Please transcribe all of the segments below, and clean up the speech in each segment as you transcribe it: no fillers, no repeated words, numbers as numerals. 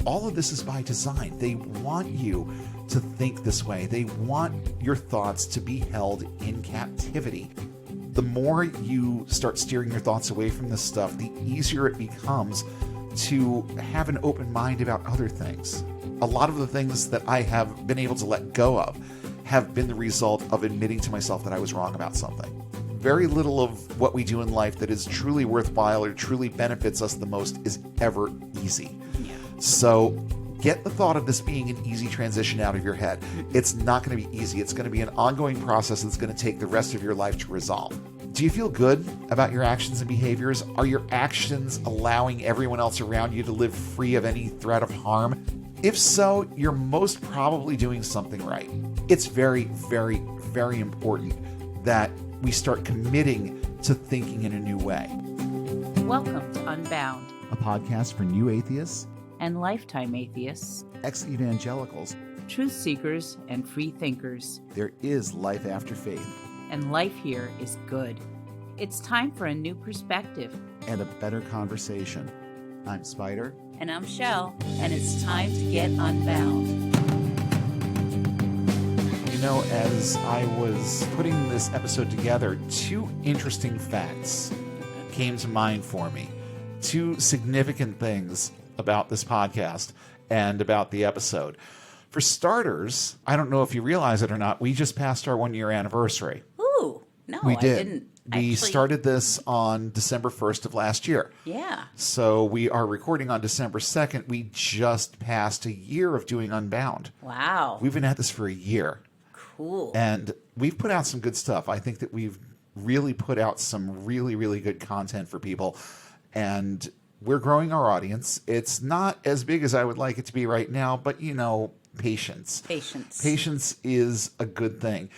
all of this is by design. They want you to think this way. They want your thoughts to be held in captivity. The more you start steering your thoughts away from this stuff, the easier it becomes to have an open mind about other things. A lot of the things that I have been able to let go of have been the result of admitting to myself that I was wrong about something. Very little of what we do in life that is truly worthwhile or truly benefits us the most is ever easy. Yeah. So get the thought of this being an easy transition out of your head. It's not going to be easy. It's going to be an ongoing process that's going to take the rest of your life to resolve. Do you feel good about your actions and behaviors? Are your actions allowing everyone else around you to live free of any threat of harm? If so, you're most probably doing something right. It's very, very, very important that we start committing to thinking in a new way. Welcome to Unbound, A podcast for new atheists, and lifetime atheists, ex-evangelicals. truth seekers, and free thinkers. There is life after faith. And life here is good. It's time for a new perspective. And a better conversation. I'm Spider. And I'm Shelle, and it's time to get unbound. You know, as I was putting this episode together, two interesting facts came to mind for me. Two significant things about this podcast and about the episode. For starters, I don't know if you realize it or not, we just passed our 1-year anniversary. Ooh, no, We did. I didn't. We started this on December 1st of last year. Yeah. So we are recording on December 2nd. We just passed a year of doing Unbound. Wow. We've been at this for a year. Cool. And we've put out some good stuff. I think that we've really put out some really, really good content for people. And we're growing our audience. It's not as big as I would like it to be right now, but, you know, patience. Patience is a good thing.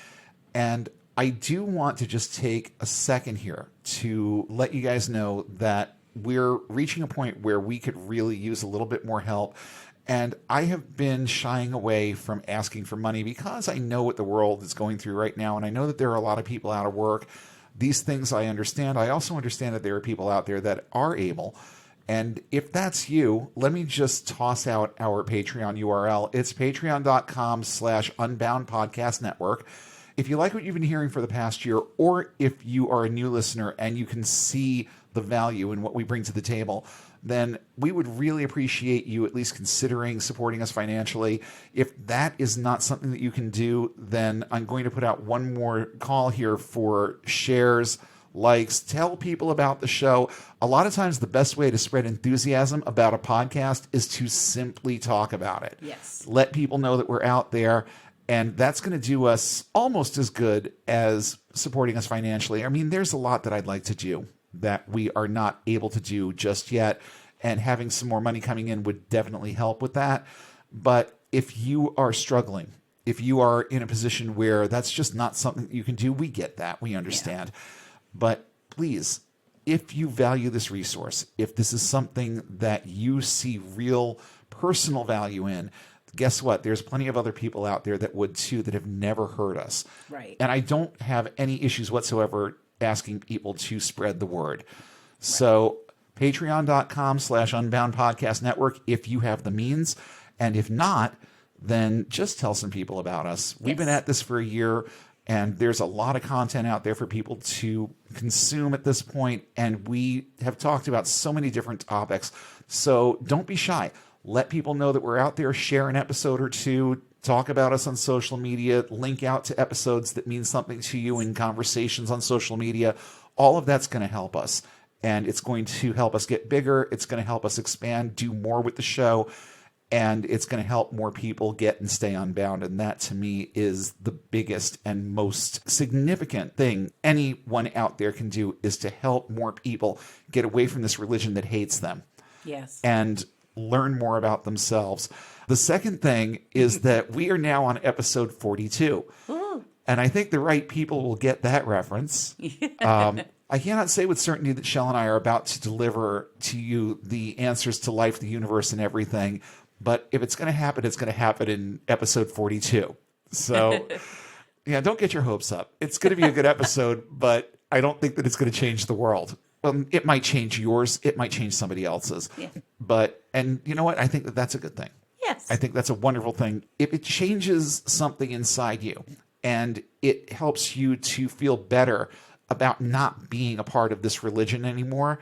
And I do want to just take a second here to let you guys know that we're reaching a point where we could really use a little bit more help. And I have been shying away from asking for money because I know what the world is going through right now. And I know that there are a lot of people out of work. These things I understand. I also understand that there are people out there that are able. And if that's you, let me just toss out our Patreon URL. It's patreon.com/Unbound Podcast Network. If you like what you've been hearing for the past year, or if you are a new listener and you can see the value in what we bring to the table, then we would really appreciate you at least considering supporting us financially. If that is not something that you can do, then I'm going to put out one more call here for shares, likes, tell people about the show. A lot of times the best way to spread enthusiasm about a podcast is to simply talk about it. Yes. Let people know that we're out there. And that's going to do us almost as good as supporting us financially. I mean, there's a lot that I'd like to do that we are not able to do just yet. And having some more money coming in would definitely help with that. But if you are struggling, if you are in a position where that's just not something that you can do, we get that. We understand. Yeah. But please, if you value this resource, if this is something that you see real personal value in, guess what? There's plenty of other people out there that would too, that have never heard us. Right. And I don't have any issues whatsoever asking people to spread the word. Right. So patreon.com/Unbound Podcast Network, if you have the means. And if not, then just tell some people about us. We've been at this for a year, and there's a lot of content out there for people to consume at this point. And we have talked about so many different topics. So don't be shy. Let people know that we're out there. Share an episode or two. Talk about us on social media. Link out to episodes that mean something to you in conversations on social media. All of that's going to help us. And it's going to help us get bigger. It's going to help us expand, do more with the show. And it's going to help more people get and stay unbound. And that, to me, is the biggest and most significant thing anyone out there can do, is to help more people get away from this religion that hates them. Yes. And learn more about themselves. The second thing is that we are now on episode 42. Ooh. And I think the right people will get that reference. I cannot say with certainty that Shelle and I are about to deliver to you the answers to life, the universe, and everything. But if it's going to happen, it's going to happen in episode 42. So, yeah, don't get your hopes up. It's going to be a good episode, but I don't think that it's going to change the world. It might change yours. It might change somebody else's. Yeah. And you know what? I think that that's a good thing. Yes. I think that's a wonderful thing. If it changes something inside you and it helps you to feel better about not being a part of this religion anymore,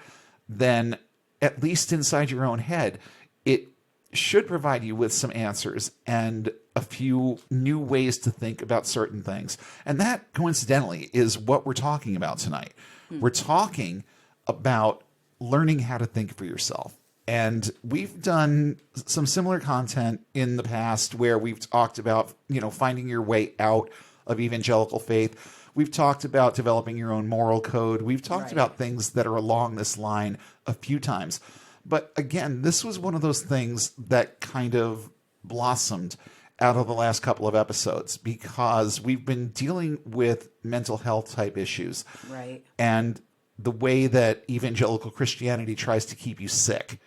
then at least inside your own head, it should provide you with some answers and a few new ways to think about certain things. And that, coincidentally, is what we're talking about tonight. We're talking about learning how to think for yourself. And we've done some similar content in the past where we've talked about, finding your way out of evangelical faith. We've talked about developing your own moral code. We've talked about things that are along this line a few times. But again, this was one of those things that kind of blossomed out of the last couple of episodes because we've been dealing with mental health type issues. Right. And the way that evangelical Christianity tries to keep you sick.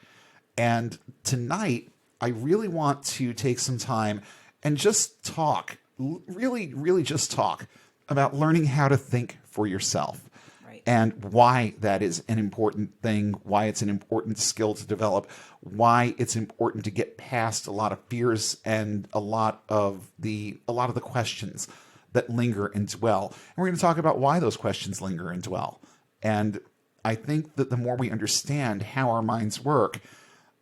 And tonight, I really want to take some time and just talk, really, really just talk about learning how to think for yourself. Right. And why that is an important thing, why it's an important skill to develop, why it's important to get past a lot of fears and a lot of the questions that linger and dwell. And we're going to talk about why those questions linger and dwell. And I think that the more we understand how our minds work,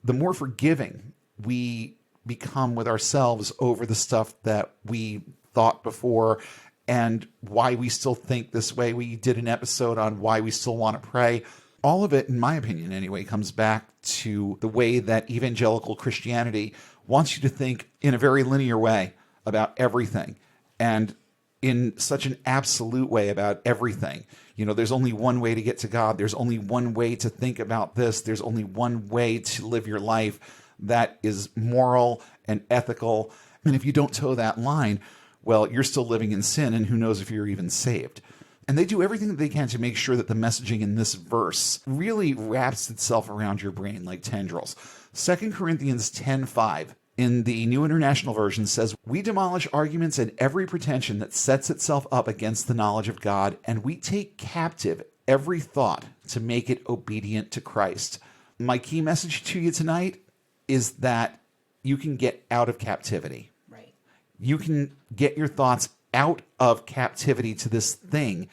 the more forgiving we become with ourselves over the stuff that we thought before and why we still think this way. We did an episode on why we still want to pray. All of it, in my opinion anyway, comes back to the way that evangelical Christianity wants you to think in a very linear way about everything and in such an absolute way about everything. There's only one way to get to God. There's only one way to think about this. There's only one way to live your life that is moral and ethical. And if you don't toe that line, well, you're still living in sin, and who knows if you're even saved. And they do everything that they can to make sure that the messaging in this verse really wraps itself around your brain like tendrils. 2 Corinthians 10:5 in the New International Version says, "We demolish arguments and every pretension that sets itself up against the knowledge of God, and we take captive every thought to make it obedient to Christ." My key message to you tonight is that you can get out of captivity. Right. You can get your thoughts out of captivity to this thing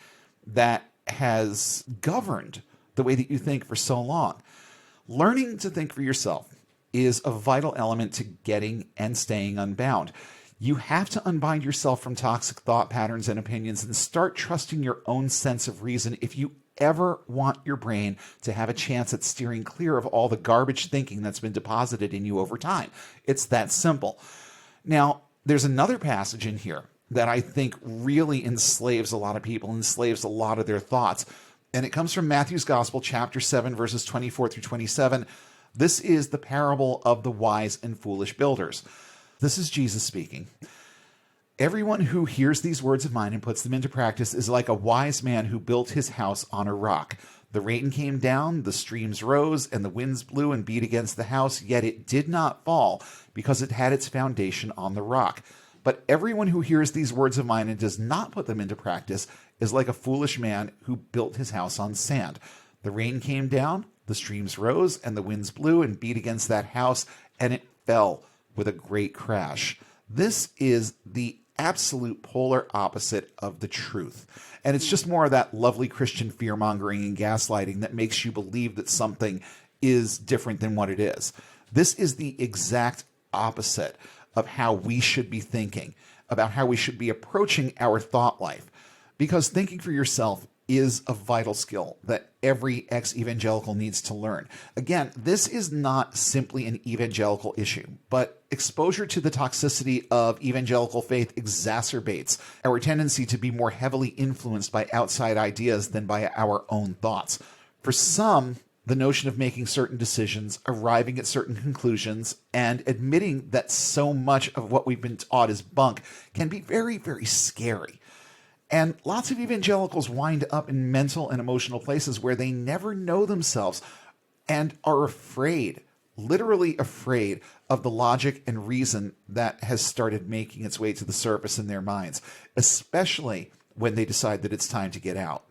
that has governed the way that you think for so long. Learning to think for yourself is a vital element to getting and staying unbound. You have to unbind yourself from toxic thought patterns and opinions and start trusting your own sense of reason if you ever want your brain to have a chance at steering clear of all the garbage thinking that's been deposited in you over time. It's that simple. Now, there's another passage in here that I think really enslaves a lot of people, enslaves a lot of their thoughts. And it comes from Matthew's Gospel, chapter 7, verses 24 through 27. This is the parable of the wise and foolish builders. This is Jesus speaking. "Everyone who hears these words of mine and puts them into practice is like a wise man who built his house on a rock. The rain came down, the streams rose, and the winds blew and beat against the house, yet it did not fall because it had its foundation on the rock. But everyone who hears these words of mine and does not put them into practice is like a foolish man who built his house on sand. The rain came down, the streams rose, and the winds blew and beat against that house, and it fell with a great crash." This is the absolute polar opposite of the truth. And it's just more of that lovely Christian fear-mongering and gaslighting that makes you believe that something is different than what it is. This is the exact opposite of how we should be thinking, about how we should be approaching our thought life. Because thinking for yourself is a vital skill that every ex-evangelical needs to learn. Again, this is not simply an evangelical issue, but exposure to the toxicity of evangelical faith exacerbates our tendency to be more heavily influenced by outside ideas than by our own thoughts. For some, the notion of making certain decisions, arriving at certain conclusions, and admitting that so much of what we've been taught is bunk can be very, very scary. And lots of evangelicals wind up in mental and emotional places where they never know themselves and are afraid, literally afraid, of the logic and reason that has started making its way to the surface in their minds, especially when they decide that it's time to get out.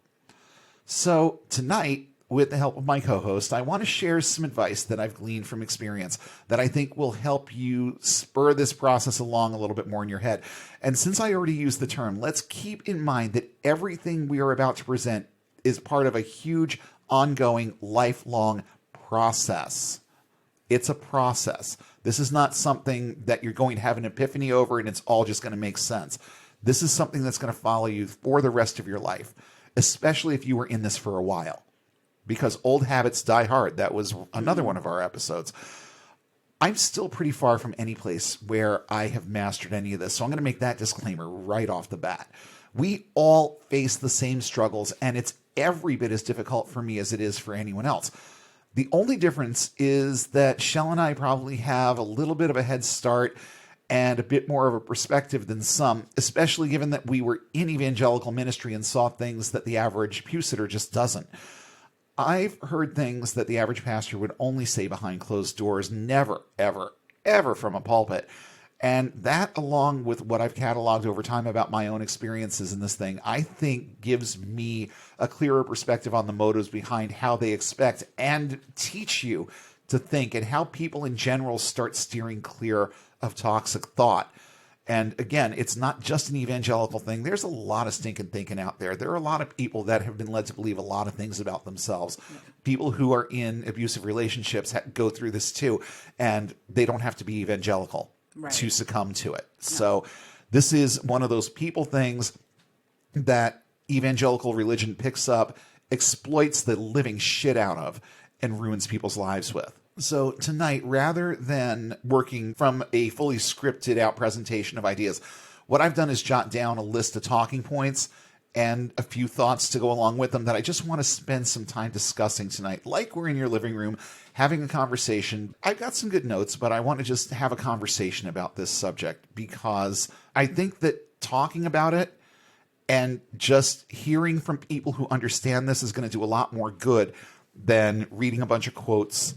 So tonight, with the help of my co-host, I want to share some advice that I've gleaned from experience that I think will help you spur this process along a little bit more in your head. And since I already used the term, let's keep in mind that everything we are about to present is part of a huge, ongoing, lifelong process. It's a process. This is not something that you're going to have an epiphany over and it's all just going to make sense. This is something that's going to follow you for the rest of your life, especially if you were in this for a while, because old habits die hard. That was another one of our episodes. I'm still pretty far from any place where I have mastered any of this, so I'm going to make that disclaimer right off the bat. We all face the same struggles, and it's every bit as difficult for me as it is for anyone else. The only difference is that Shelle and I probably have a little bit of a head start and a bit more of a perspective than some, especially given that we were in evangelical ministry and saw things that the average pew sitter just doesn't. I've heard things that the average pastor would only say behind closed doors, never, ever, ever from a pulpit. And that, along with what I've cataloged over time about my own experiences in this thing, I think gives me a clearer perspective on the motives behind how they expect and teach you to think, and how people in general start steering clear of toxic thought. And again, it's not just an evangelical thing. There's a lot of stinking thinking out there. There are a lot of people that have been led to believe a lot of things about themselves. People who are in abusive relationships go through this too, and they don't have to be evangelical to succumb to it. So this is one of those people things that evangelical religion picks up, exploits the living shit out of, and ruins people's lives with. So tonight, rather than working from a fully scripted out presentation of ideas, what I've done is jot down a list of talking points and a few thoughts to go along with them that I just want to spend some time discussing tonight. Like we're in your living room having a conversation. I've got some good notes, but I want to just have a conversation about this subject because I think that talking about it and just hearing from people who understand this is going to do a lot more good than reading a bunch of quotes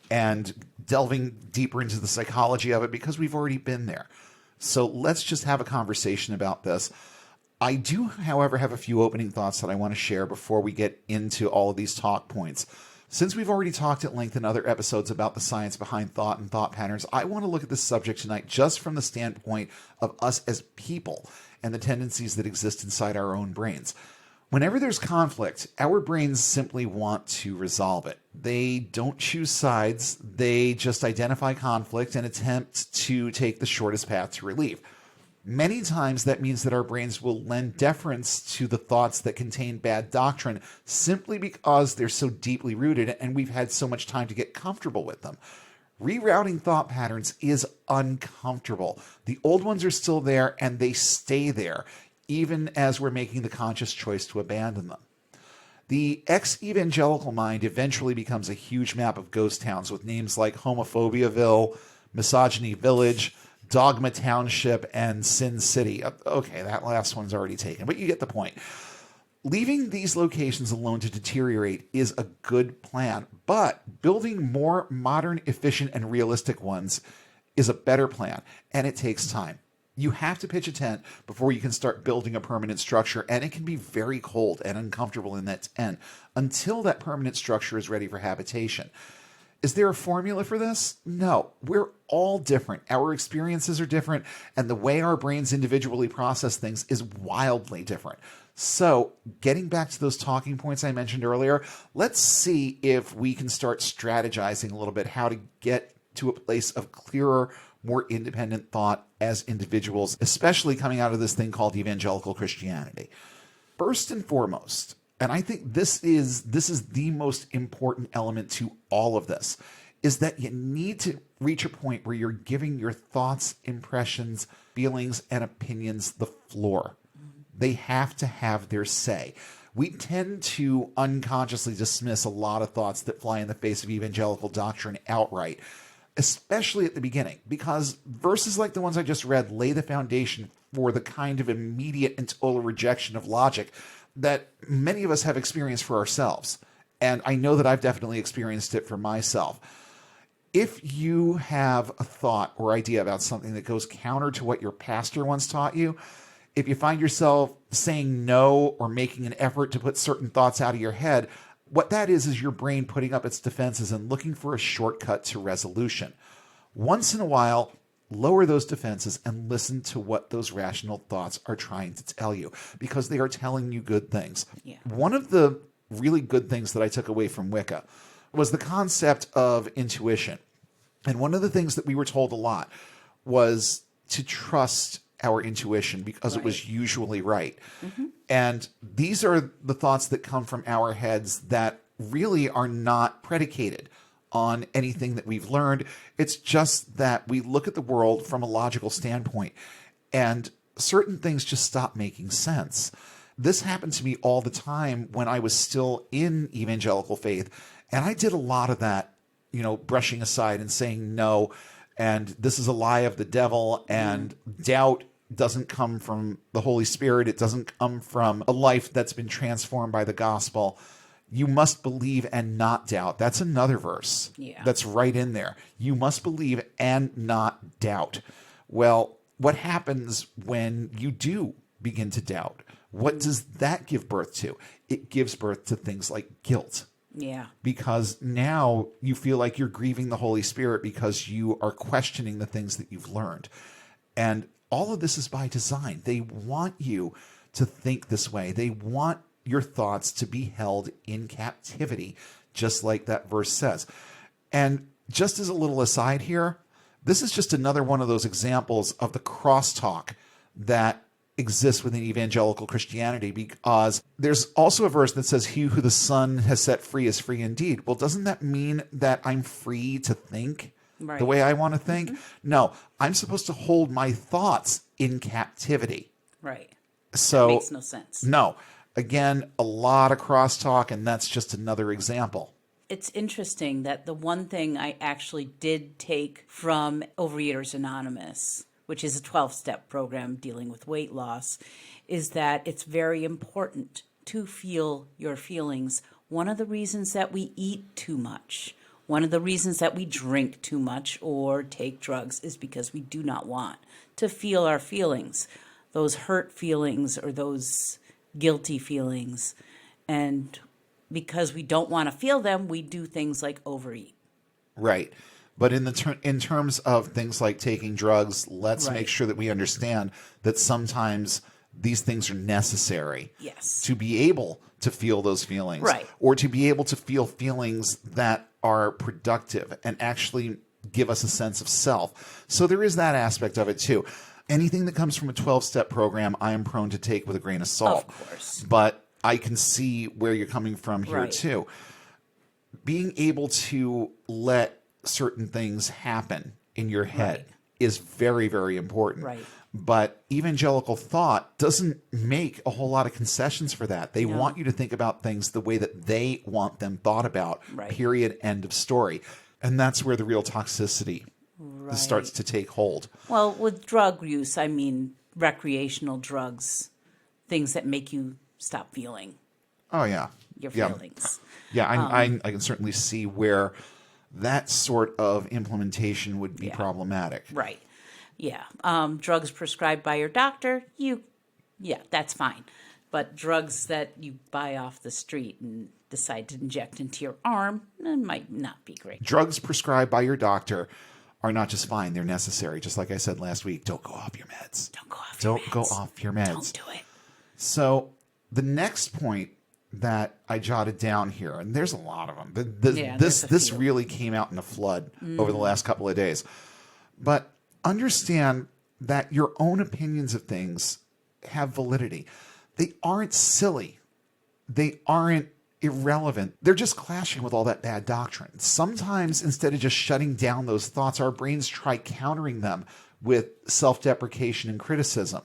and delving deeper into the psychology of it, because we've already been there. So let's just have a conversation about this. I do, however, have a few opening thoughts that I want to share before we get into all of these talk points. Since we've already talked at length in other episodes about the science behind thought and thought patterns, I want to look at this subject tonight just from the standpoint of us as people and the tendencies that exist inside our own brains. Whenever there's conflict, our brains simply want to resolve it. They don't choose sides. They just identify conflict and attempt to take the shortest path to relief. Many times that means that our brains will lend deference to the thoughts that contain bad doctrine simply because they're so deeply rooted and we've had so much time to get comfortable with them. Rerouting thought patterns is uncomfortable. The old ones are still there and they stay there, even as we're making the conscious choice to abandon them. The ex-evangelical mind eventually becomes a huge map of ghost towns with names like Homophobiaville, Misogyny Village, Dogma Township, and Sin City. Okay, that last one's already taken, but you get the point. Leaving these locations alone to deteriorate is a good plan, but building more modern, efficient, and realistic ones is a better plan, and it takes time. You have to pitch a tent before you can start building a permanent structure, and it can be very cold and uncomfortable in that tent until that permanent structure is ready for habitation. Is there a formula for this? No. We're all different. Our experiences are different, and the way our brains individually process things is wildly different. So, getting back to those talking points I mentioned earlier, let's see if we can start strategizing a little bit how to get to a place of clearer, more independent thought as individuals, especially coming out of this thing called evangelical Christianity. First and foremost, and I think this is the most important element to all of this, is that you need to reach a point where you're giving your thoughts, impressions, feelings, and opinions the floor. They have to have their say. We tend to unconsciously dismiss a lot of thoughts that fly in the face of evangelical doctrine outright, especially at the beginning, because verses like the ones I just read lay the foundation for the kind of immediate and total rejection of logic that many of us have experienced for ourselves. And I know that I've definitely experienced it for myself. If you have a thought or idea about something that goes counter to what your pastor once taught you, if you find yourself saying no or making an effort to put certain thoughts out of your head, What that is your brain putting up its defenses and looking for a shortcut to resolution. Once in a while, lower those defenses and listen to what those rational thoughts are trying to tell you, because they are telling you good things. Yeah. One of the really good things that I took away from Wicca was the concept of intuition. And one of the things that we were told a lot was to trust our intuition because it was usually right. And these are the thoughts that come from our heads that really are not predicated on anything that we've learned. It's just that we look at the world from a logical standpoint, and certain things just stop making sense. This happened to me all the time when I was still in evangelical faith, and I did a lot of that, brushing aside and saying no, and this is a lie of the devil, and doubt doesn't come from the Holy Spirit. It doesn't come from a life that's been transformed by the gospel. You must believe and not doubt. That's another verse that's right in there. You must believe and not doubt. Well, what happens when you do begin to doubt? What does that give birth to? It gives birth to things like guilt. Yeah. Because now you feel like you're grieving the Holy Spirit because you are questioning the things that you've learned. And all of this is by design. They want you to think this way. They want your thoughts to be held in captivity, just like that verse says. And just as a little aside here, this is just another one of those examples of the crosstalk that exists within evangelical Christianity, because there's also a verse that says, "He who the Son has set free is free indeed." Well, doesn't that mean that I'm free to think the way I want to think? No, I'm supposed to hold my thoughts in captivity. Right. So that makes no sense. No. Again, a lot of crosstalk, and that's just another example. It's interesting that the one thing I actually did take from Overeaters Anonymous, which is a 12-step program dealing with weight loss, is that it's very important to feel your feelings. One of the reasons that we eat too much, one of the reasons that we drink too much or take drugs is because we do not want to feel our feelings, those hurt feelings or those guilty feelings. And because we don't want to feel them, we do things like overeat. Right. But in terms of things like taking drugs, let's make sure that we understand that sometimes these things are necessary to be able to feel those feelings, or to be able to feel feelings that are productive and actually give us a sense of self. So there is that aspect of it too. Anything that comes from a 12-step program, I am prone to take with a grain of salt. Of course. But I can see where you're coming from here too. Being able to let certain things happen in your head is very, very important. Right. But evangelical thought doesn't make a whole lot of concessions for that. They want you to think about things the way that they want them thought about, period, end of story. And that's where the real toxicity starts to take hold. Well, with drug use, I mean recreational drugs, things that make you stop feeling your feelings. Yeah, I can certainly see where that sort of implementation would be problematic. Right. Yeah. Drugs prescribed by your doctor, that's fine. But drugs that you buy off the street and decide to inject into your arm, might not be great. Drugs prescribed by your doctor are not just fine, they're necessary. Just like I said last week, don't go off your meds. Don't go off your meds. Don't do it. So the next point that I jotted down here, and there's a lot of them. This really came out in a flood over the last couple of days. But understand that your own opinions of things have validity. They aren't silly. They aren't irrelevant. They're just clashing with all that bad doctrine. Sometimes, instead of just shutting down those thoughts, our brains try countering them with self-deprecation and criticism.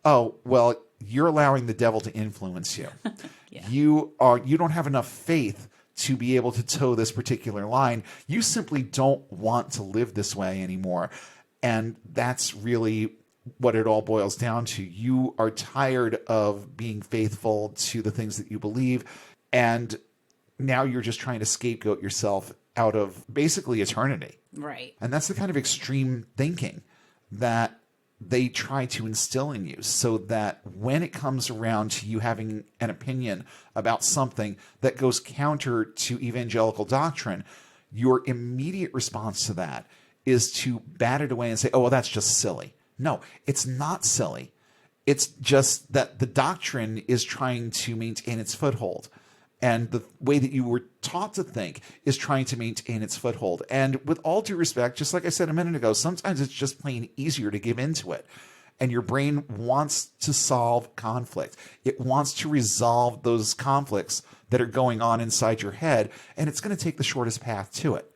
Oh, well, you're allowing the devil to influence you. You don't have enough faith to be able to toe this particular line. You simply don't want to live this way anymore. And that's really what it all boils down to. You are tired of being faithful to the things that you believe, and now you're just trying to scapegoat yourself out of basically eternity. Right. And that's the kind of extreme thinking that they try to instill in you so that when it comes around to you having an opinion about something that goes counter to evangelical doctrine, your immediate response to that is to bat it away and say, oh, well, that's just silly. No, it's not silly. It's just that the doctrine is trying to maintain its foothold. And the way that you were taught to think is trying to maintain its foothold. And with all due respect, just like I said a minute ago, sometimes it's just plain easier to give into it. And your brain wants to solve conflict. It wants to resolve those conflicts that are going on inside your head. And it's going to take the shortest path to it.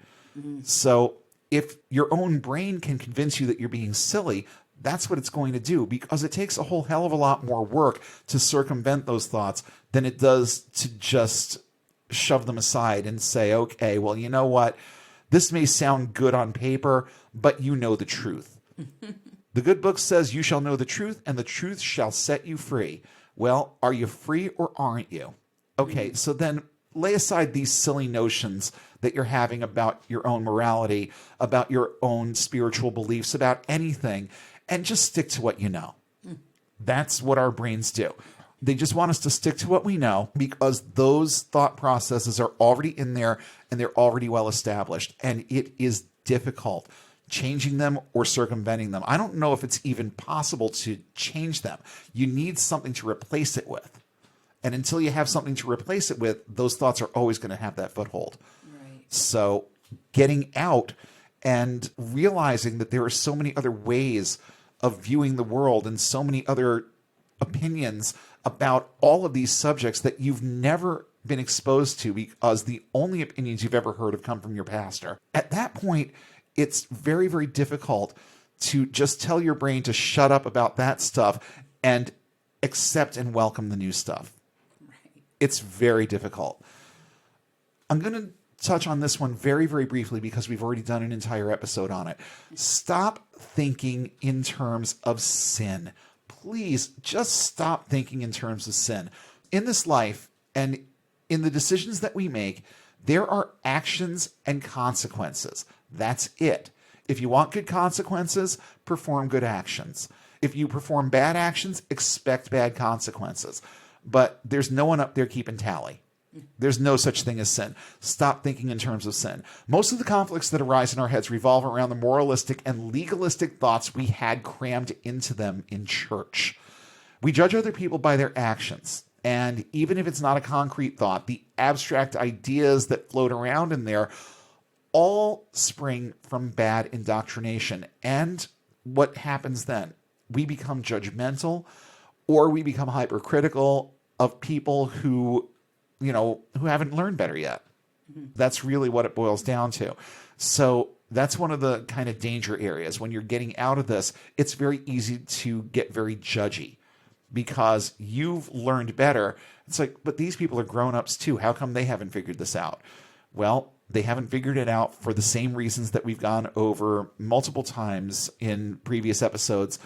So if your own brain can convince you that you're being silly, that's what it's going to do, because it takes a whole hell of a lot more work to circumvent those thoughts than it does to just shove them aside and say, okay, well, you know what? This may sound good on paper, but you know the truth. The good book says you shall know the truth, and the truth shall set you free. Well, are you free or aren't you? Okay, so then lay aside these silly notions that you're having about your own morality, about your own spiritual beliefs, about anything, and just stick to what you know. That's what our brains do. They just want us to stick to what we know because those thought processes are already in there and they're already well established. And it is difficult changing them or circumventing them. I don't know if it's even possible to change them. You need something to replace it with. And until you have something to replace it with, those thoughts are always going to have that foothold. Right. So getting out and realizing that there are so many other ways of viewing the world and so many other opinions about all of these subjects that you've never been exposed to because the only opinions you've ever heard have come from your pastor. At that point, it's very, very difficult to just tell your brain to shut up about that stuff and accept and welcome the new stuff. Right. It's very difficult. I'm going to touch on this one very, very briefly because we've already done an entire episode on it. Stop thinking in terms of sin. Please just stop thinking in terms of sin. In this life and in the decisions that we make, there are actions and consequences. That's it. If you want good consequences, perform good actions. If you perform bad actions, expect bad consequences. But there's no one up there keeping tally. There's no such thing as sin. Stop thinking in terms of sin. Most of the conflicts that arise in our heads revolve around the moralistic and legalistic thoughts we had crammed into them in church. We judge other people by their actions. And even if it's not a concrete thought, the abstract ideas that float around in there all spring from bad indoctrination. And what happens then? We become judgmental or we become hypercritical of people who haven't learned better yet. That's really what it boils down to. So that's one of the kind of danger areas. When you're getting out of this, it's very easy to get very judgy because you've learned better. It's like, but these people are grown-ups too. How come they haven't figured this out? Well, they haven't figured it out for the same reasons that we've gone over multiple times in previous episodes,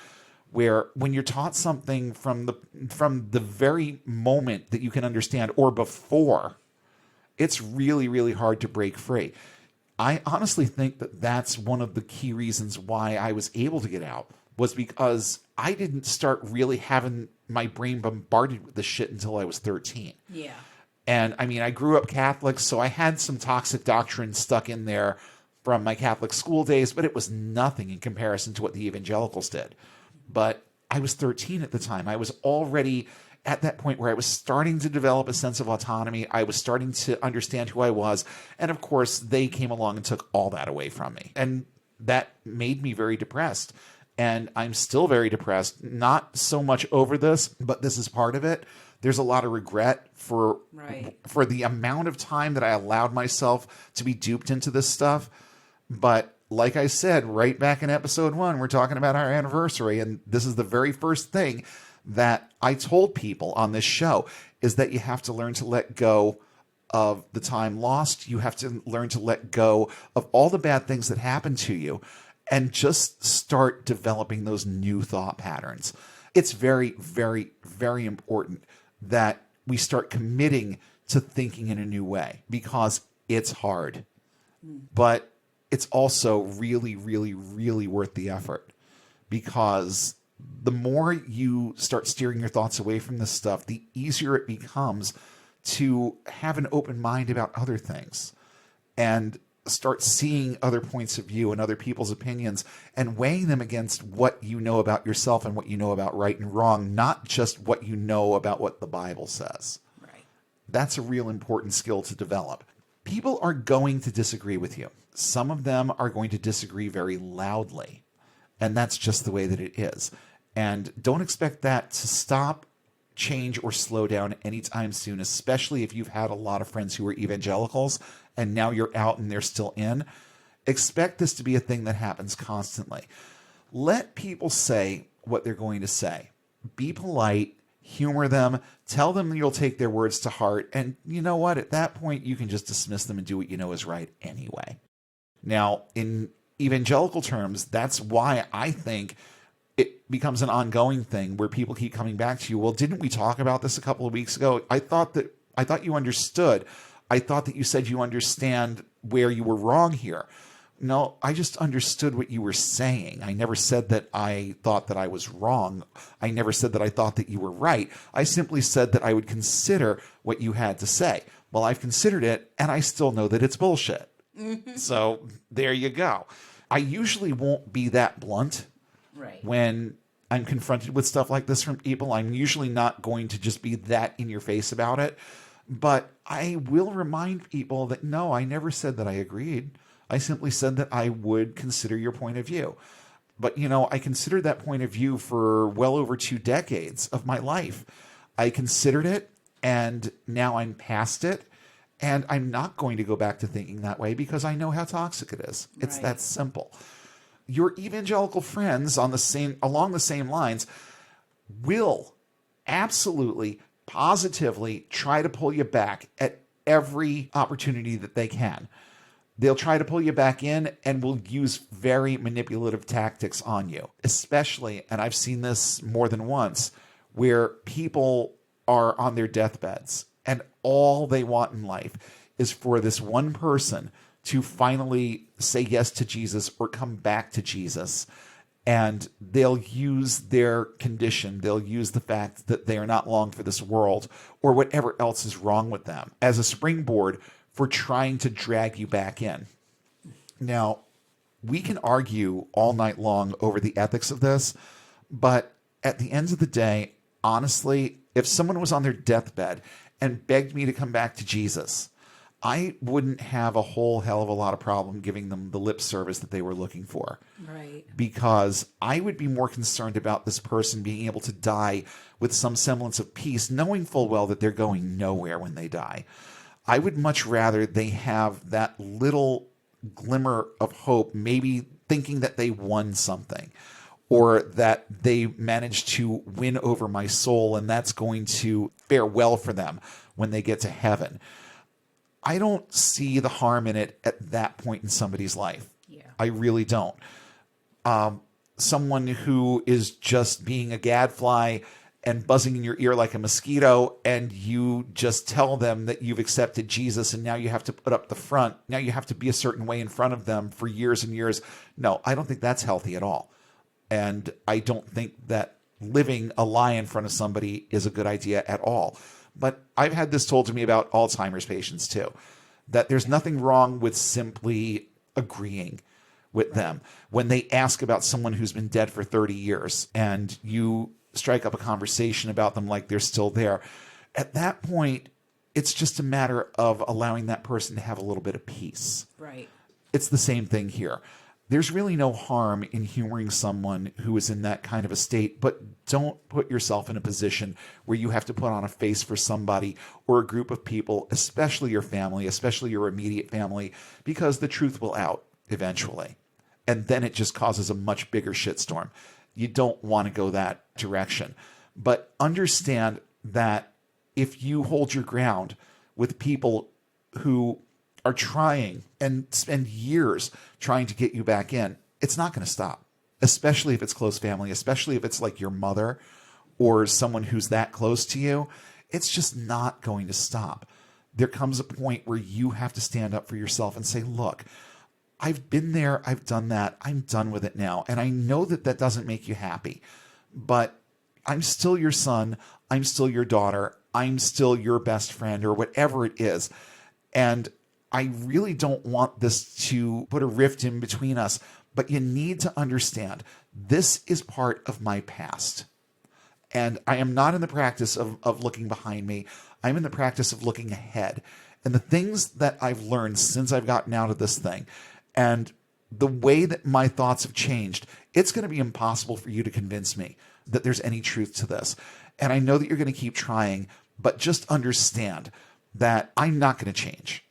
where when you're taught something from the very moment that you can understand or before, it's really, really hard to break free. I honestly think that that's one of the key reasons why I was able to get out, was because I didn't start really having my brain bombarded with this shit until I was 13. Yeah. And I mean, I grew up Catholic, so I had some toxic doctrine stuck in there from my Catholic school days, but it was nothing in comparison to what the evangelicals did. But I was 13 at the time. I was already at that point where I was starting to develop a sense of autonomy. I was starting to understand who I was. And of course, they came along and took all that away from me. And that made me very depressed. And I'm still very depressed, not so much over this, but this is part of it. There's a lot of regret for the amount of time that I allowed myself to be duped into this stuff. But like I said, right back in episode 1, we're talking about our anniversary. And this is the very first thing that I told people on this show, is that you have to learn to let go of the time lost. You have to learn to let go of all the bad things that happened to you and just start developing those new thought patterns. It's very, very, very important that we start committing to thinking in a new way, because it's hard. But it's also really, really, really worth the effort, because the more you start steering your thoughts away from this stuff, the easier it becomes to have an open mind about other things and start seeing other points of view and other people's opinions and weighing them against what you know about yourself and what you know about right and wrong, not just what you know about what the Bible says. Right. That's a real important skill to develop. People are going to disagree with you. Some of them are going to disagree very loudly, and that's just the way that it is. And don't expect that to stop, change, or slow down anytime soon, especially if you've had a lot of friends who are evangelicals and now you're out and they're still in. Expect this to be a thing that happens constantly. Let people say what they're going to say. Be polite, humor them, tell them you'll take their words to heart, and you know what? At that point, you can just dismiss them and do what you know is right anyway. Now, in evangelical terms, that's why I think it becomes an ongoing thing where people keep coming back to you. Well, didn't we talk about this a couple of weeks ago? I thought you understood. I thought that you said you understand where you were wrong here. No, I just understood what you were saying. I never said that I thought that I was wrong. I never said that I thought that you were right. I simply said that I would consider what you had to say. Well, I've considered it, and I still know that it's bullshit. So there you go. I usually won't be that blunt. Right. When I'm confronted with stuff like this from people. I'm usually not going to just be that in your face about it. But I will remind people that no, I never said that I agreed. I simply said that I would consider your point of view. But, you know, I considered that point of view for well over 2 decades of my life. I considered it, and now I'm past it. And I'm not going to go back to thinking that way because I know how toxic it is. It's that simple. Your evangelical friends along the same lines will absolutely, positively try to pull you back at every opportunity that they can. They'll try to pull you back in and will use very manipulative tactics on you, especially, and I've seen this more than once, where people are on their deathbeds and all they want in life is for this one person to finally say yes to Jesus or come back to Jesus. And they'll use their condition, they'll use the fact that they are not long for this world or whatever else is wrong with them as a springboard for trying to drag you back in. Now, we can argue all night long over the ethics of this, but at the end of the day, honestly, if someone was on their deathbed and begged me to come back to Jesus, I wouldn't have a whole hell of a lot of problem giving them the lip service that they were looking for. Right. Because I would be more concerned about this person being able to die with some semblance of peace, knowing full well that they're going nowhere when they die. I would much rather they have that little glimmer of hope, maybe thinking that they won something or that they managed to win over my soul and that's going to fare well for them when they get to heaven. I don't see the harm in it at that point in somebody's life. Yeah. I really don't. Someone who is just being a gadfly and buzzing in your ear like a mosquito, and you just tell them that you've accepted Jesus and now you have to put up the front. Now you have to be a certain way in front of them for years and years. No, I don't think that's healthy at all. And I don't think that living a lie in front of somebody is a good idea at all. But I've had this told to me about Alzheimer's patients too, that there's nothing wrong with simply agreeing with them. When they ask about someone who's been dead for 30 years and you strike up a conversation about them like they're still there, at that point, it's just a matter of allowing that person to have a little bit of peace. Right. It's the same thing here. There's really no harm in humoring someone who is in that kind of a state, but don't put yourself in a position where you have to put on a face for somebody or a group of people, especially your family, especially your immediate family, because the truth will out eventually. And then it just causes a much bigger shitstorm. You don't want to go that direction. But understand that if you hold your ground with people who are trying and spend years trying to get you back in, it's not going to stop, especially if it's close family, especially if it's like your mother or someone who's that close to you. It's just not going to stop. There comes a point where you have to stand up for yourself and say, look, I've been there. I've done that. I'm done with it now. And I know that that doesn't make you happy, but I'm still your son. I'm still your daughter. I'm still your best friend or whatever it is. And I really don't want this to put a rift in between us, but you need to understand this is part of my past. And I am not in the practice of looking behind me. I'm in the practice of looking ahead. And the things that I've learned since I've gotten out of this thing and the way that my thoughts have changed, it's going to be impossible for you to convince me that there's any truth to this. And I know that you're going to keep trying, but just understand that I'm not going to change.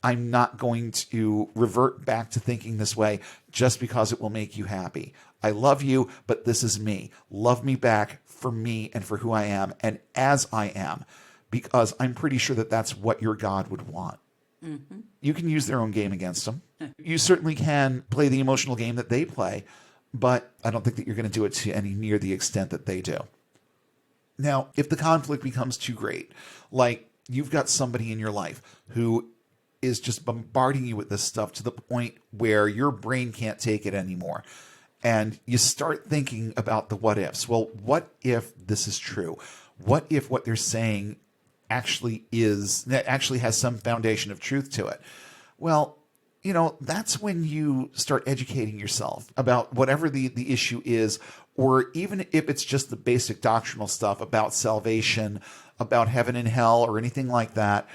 I'm not going to revert back to thinking this way just because it will make you happy. I love you, but this is me. Love me back for me and for who I am and as I am, because I'm pretty sure that that's what your God would want. Mm-hmm. You can use their own game against them. You certainly can play the emotional game that they play, but I don't think that you're going to do it to any near the extent that they do. Now, if the conflict becomes too great, like you've got somebody in your life who is just bombarding you with this stuff to the point where your brain can't take it anymore, and you start thinking about the what ifs. Well, what if this is true? What if what they're saying actually has some foundation of truth to it? Well, that's when you start educating yourself about whatever the issue is, or even if it's just the basic doctrinal stuff about salvation, about heaven and hell, or anything like that.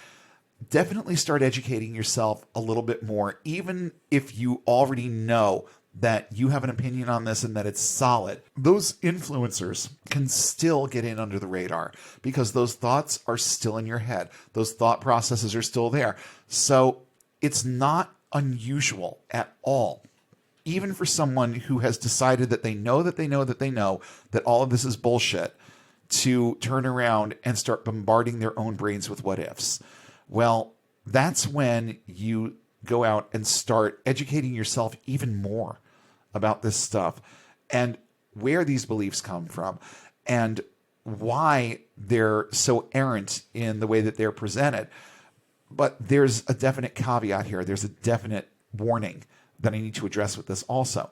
Definitely start educating yourself a little bit more, even if you already know that you have an opinion on this and that it's solid. Those influencers can still get in under the radar because those thoughts are still in your head. Those thought processes are still there. So it's not unusual at all, even for someone who has decided that they know that all of this is bullshit, to turn around and start bombarding their own brains with what ifs. Well, that's when you go out and start educating yourself even more about this stuff and where these beliefs come from and why they're so errant in the way that they're presented. But there's a definite caveat here. There's a definite warning that I need to address with this also.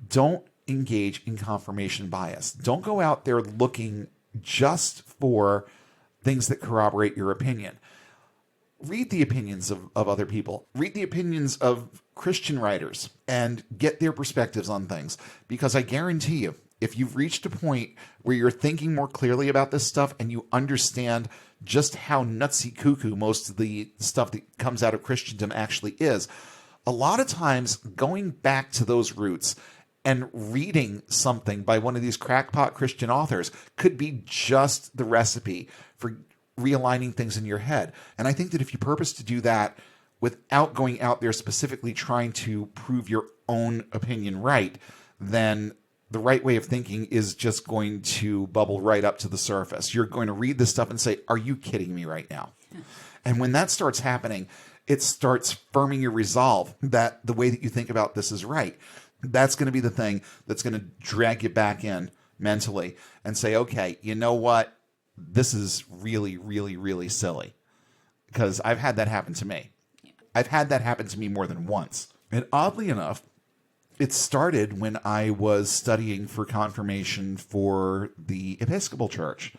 Don't engage in confirmation bias. Don't go out there looking just for things that corroborate your opinion. Read the opinions of other people. Read the opinions of Christian writers and get their perspectives on things. Because I guarantee you, if you've reached a point where you're thinking more clearly about this stuff and you understand just how nutsy cuckoo most of the stuff that comes out of Christendom actually is, a lot of times going back to those roots and reading something by one of these crackpot Christian authors could be just the recipe for realigning things in your head. And I think that if you purpose to do that without going out there specifically trying to prove your own opinion right, then the right way of thinking is just going to bubble right up to the surface. You're going to read this stuff and say, are you kidding me right now? And when that starts happening, it starts firming your resolve that the way that you think about this is right. That's going to be the thing that's going to drag you back in mentally and say, okay, you know what? This is really, really, really silly, because I've had that happen to me. I've had that happen to me more than once. And oddly enough, it started when I was studying for confirmation for the Episcopal Church.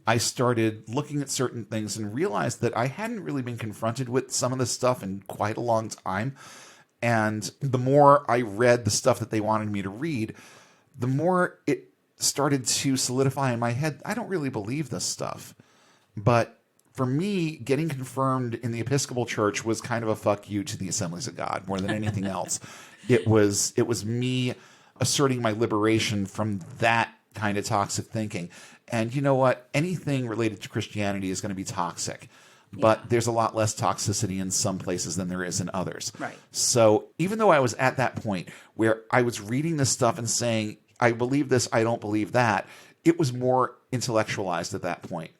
I started looking at certain things and realized that I hadn't really been confronted with some of this stuff in quite a long time. And the more I read the stuff that they wanted me to read, the more it started to solidify in my head, I don't really believe this stuff. But for me, getting confirmed in the Episcopal Church was kind of a fuck you to the Assemblies of God more than anything else. It was me asserting my liberation from that kind of toxic thinking. And you know what? Anything related to Christianity is going to be toxic. But there's a lot less toxicity in some places than there is in others. Right. So even though I was at that point where I was reading this stuff and saying, I believe this, I don't believe that, it was more intellectualized at that point.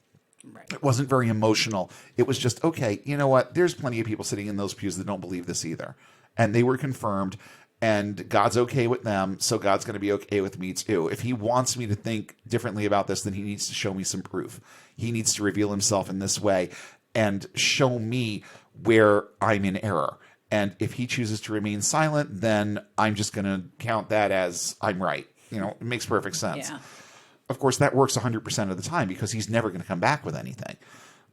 Right. It wasn't very emotional. It was just, okay, you know what? There's plenty of people sitting in those pews that don't believe this either. And they were confirmed, and God's okay with them, so God's going to be okay with me too. If he wants me to think differently about this, then he needs to show me some proof. He needs to reveal himself in this way and show me where I'm in error. And if he chooses to remain silent, then I'm just going to count that as I'm right. It makes perfect sense. Yeah. Of course, that works 100% of the time because he's never going to come back with anything.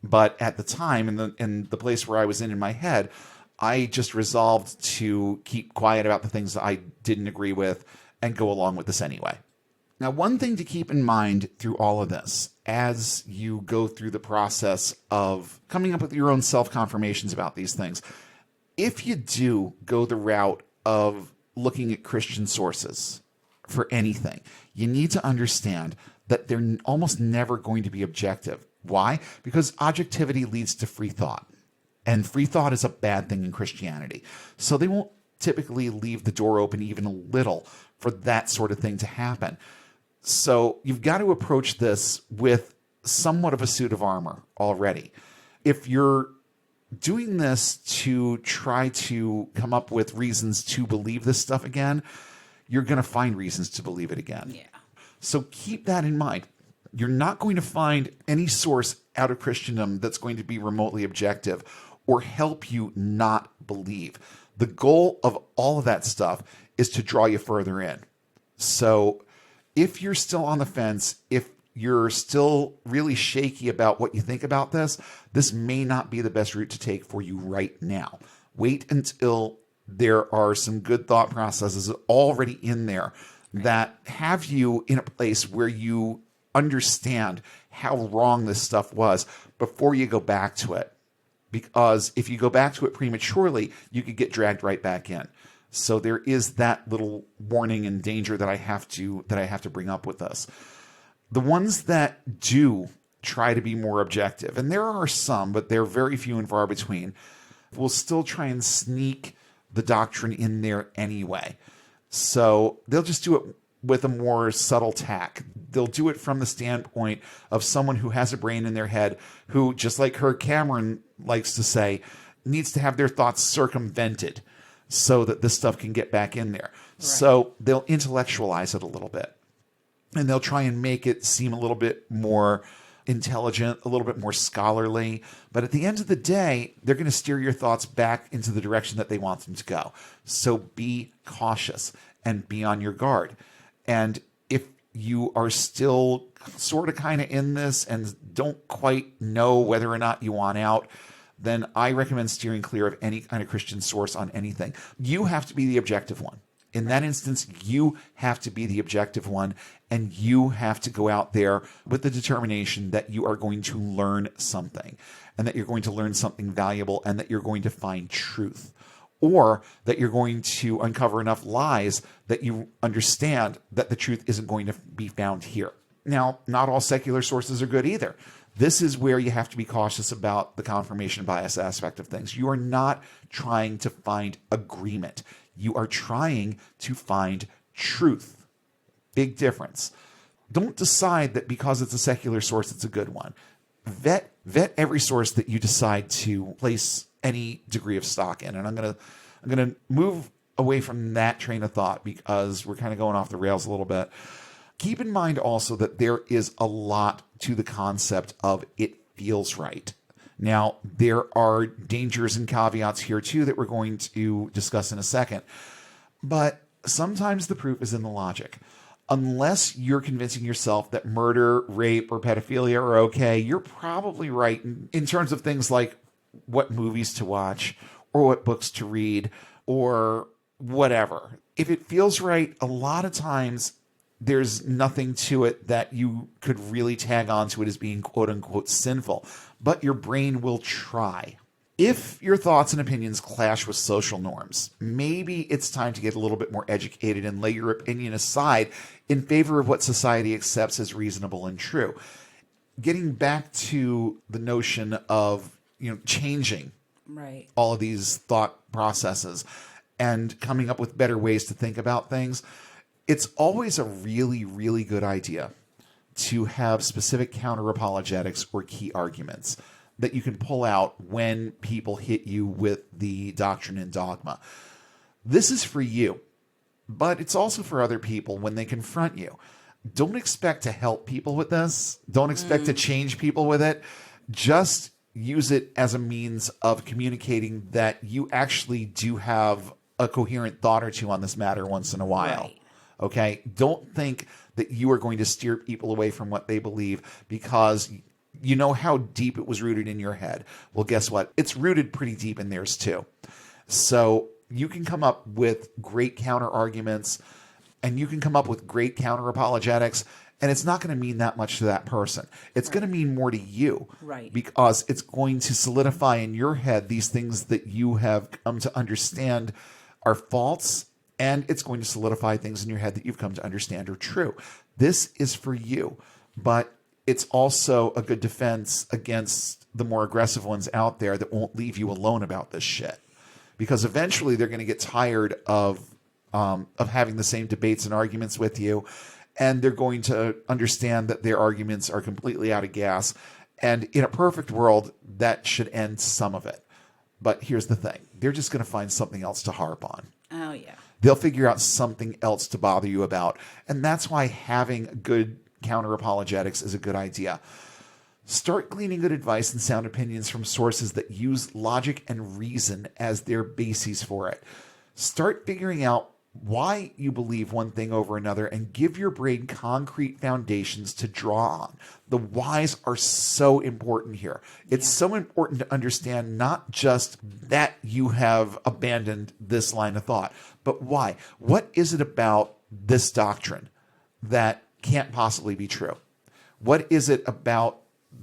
But at the time, in the place where I was in my head, I just resolved to keep quiet about the things that I didn't agree with and go along with this anyway. Now, one thing to keep in mind through all of this, as you go through the process of coming up with your own self-confirmations about these things, if you do go the route of looking at Christian sources for anything, you need to understand that they're almost never going to be objective. Why? Because objectivity leads to free thought. And free thought is a bad thing in Christianity. So they won't typically leave the door open even a little for that sort of thing to happen. So you've got to approach this with somewhat of a suit of armor already. If you're doing this to try to come up with reasons to believe this stuff again, you're going to find reasons to believe it again. Yeah. So keep that in mind. You're not going to find any source out of Christendom that's going to be remotely objective or help you not believe. The goal of all of that stuff is to draw you further in. So if you're still on the fence, if you're still really shaky about what you think about this, this may not be the best route to take for you right now. Wait until there are some good thought processes already in there that have you in a place where you understand how wrong this stuff was before you go back to it. Because if you go back to it prematurely, you could get dragged right back in. So there is that little warning and danger that I have to bring up with this. The ones that do try to be more objective, and there are some, but they're very few and far between, will still try and sneak the doctrine in there anyway. So they'll just do it with a more subtle tack. They'll do it from the standpoint of someone who has a brain in their head who, just like Herb Cameron likes to say, needs to have their thoughts circumvented so that this stuff can get back in there. Right. So they'll intellectualize it a little bit. And they'll try and make it seem a little bit more intelligent, a little bit more scholarly. But at the end of the day, they're going to steer your thoughts back into the direction that they want them to go. So be cautious and be on your guard. And if you are still sort of kind of in this and don't quite know whether or not you want out, then I recommend steering clear of any kind of Christian source on anything. You have to be the objective one. In that instance, you have to be the objective one, and you have to go out there with the determination that you are going to learn something, and that you're going to learn something valuable, and that you're going to find truth, or that you're going to uncover enough lies that you understand that the truth isn't going to be found here. Now, not all secular sources are good either. This is where you have to be cautious about the confirmation bias aspect of things. You are not trying to find agreement. You are trying to find truth. Big difference. Don't decide that because it's a secular source, it's a good one. Vet every source that you decide to place any degree of stock in. And I'm gonna move away from that train of thought because we're kind of going off the rails a little bit. Keep in mind also that there is a lot to the concept of it feels right. Now, there are dangers and caveats here too that we're going to discuss in a second. But sometimes the proof is in the logic. Unless you're convincing yourself that murder, rape, or pedophilia are okay, you're probably right in terms of things like what movies to watch or what books to read or whatever. If it feels right, a lot of times there's nothing to it that you could really tag onto it as being quote unquote sinful, but your brain will try. If your thoughts and opinions clash with social norms, maybe it's time to get a little bit more educated and lay your opinion aside in favor of what society accepts as reasonable and true. Getting back to the notion of, changing all of these thought processes and coming up with better ways to think about things, it's always a really, really good idea to have specific counter-apologetics or key arguments that you can pull out when people hit you with the doctrine and dogma. This is for you, but it's also for other people when they confront you. Don't expect to help people with this. Don't expect to change people with it. Just use it as a means of communicating that you actually do have a coherent thought or two on this matter once in a while. Right. Okay? Don't think that you are going to steer people away from what they believe because you know how deep it was rooted in your head. Well, guess what? It's rooted pretty deep in theirs too. So you can come up with great counter arguments and you can come up with great counter apologetics, and it's not going to mean that much to that person. It's going to mean more to you. Right. Because it's going to solidify in your head these things that you have come to understand are false, and it's going to solidify things in your head that you've come to understand are true. This is for you, but it's also a good defense against the more aggressive ones out there that won't leave you alone about this shit. Because eventually they're going to get tired of having the same debates and arguments with you, and they're going to understand that their arguments are completely out of gas. And in a perfect world, that should end some of it. But here's the thing. They're just going to find something else to harp on. Oh, yeah. They'll figure out something else to bother you about. And that's why having good counter apologetics is a good idea. Start gleaning good advice and sound opinions from sources that use logic and reason as their bases for it. Start figuring out why you believe one thing over another and give your brain concrete foundations to draw on. The whys are so important here. It's so important to understand not just that you have abandoned this line of thought, but why. What is it about this doctrine that can't possibly be true? What is it about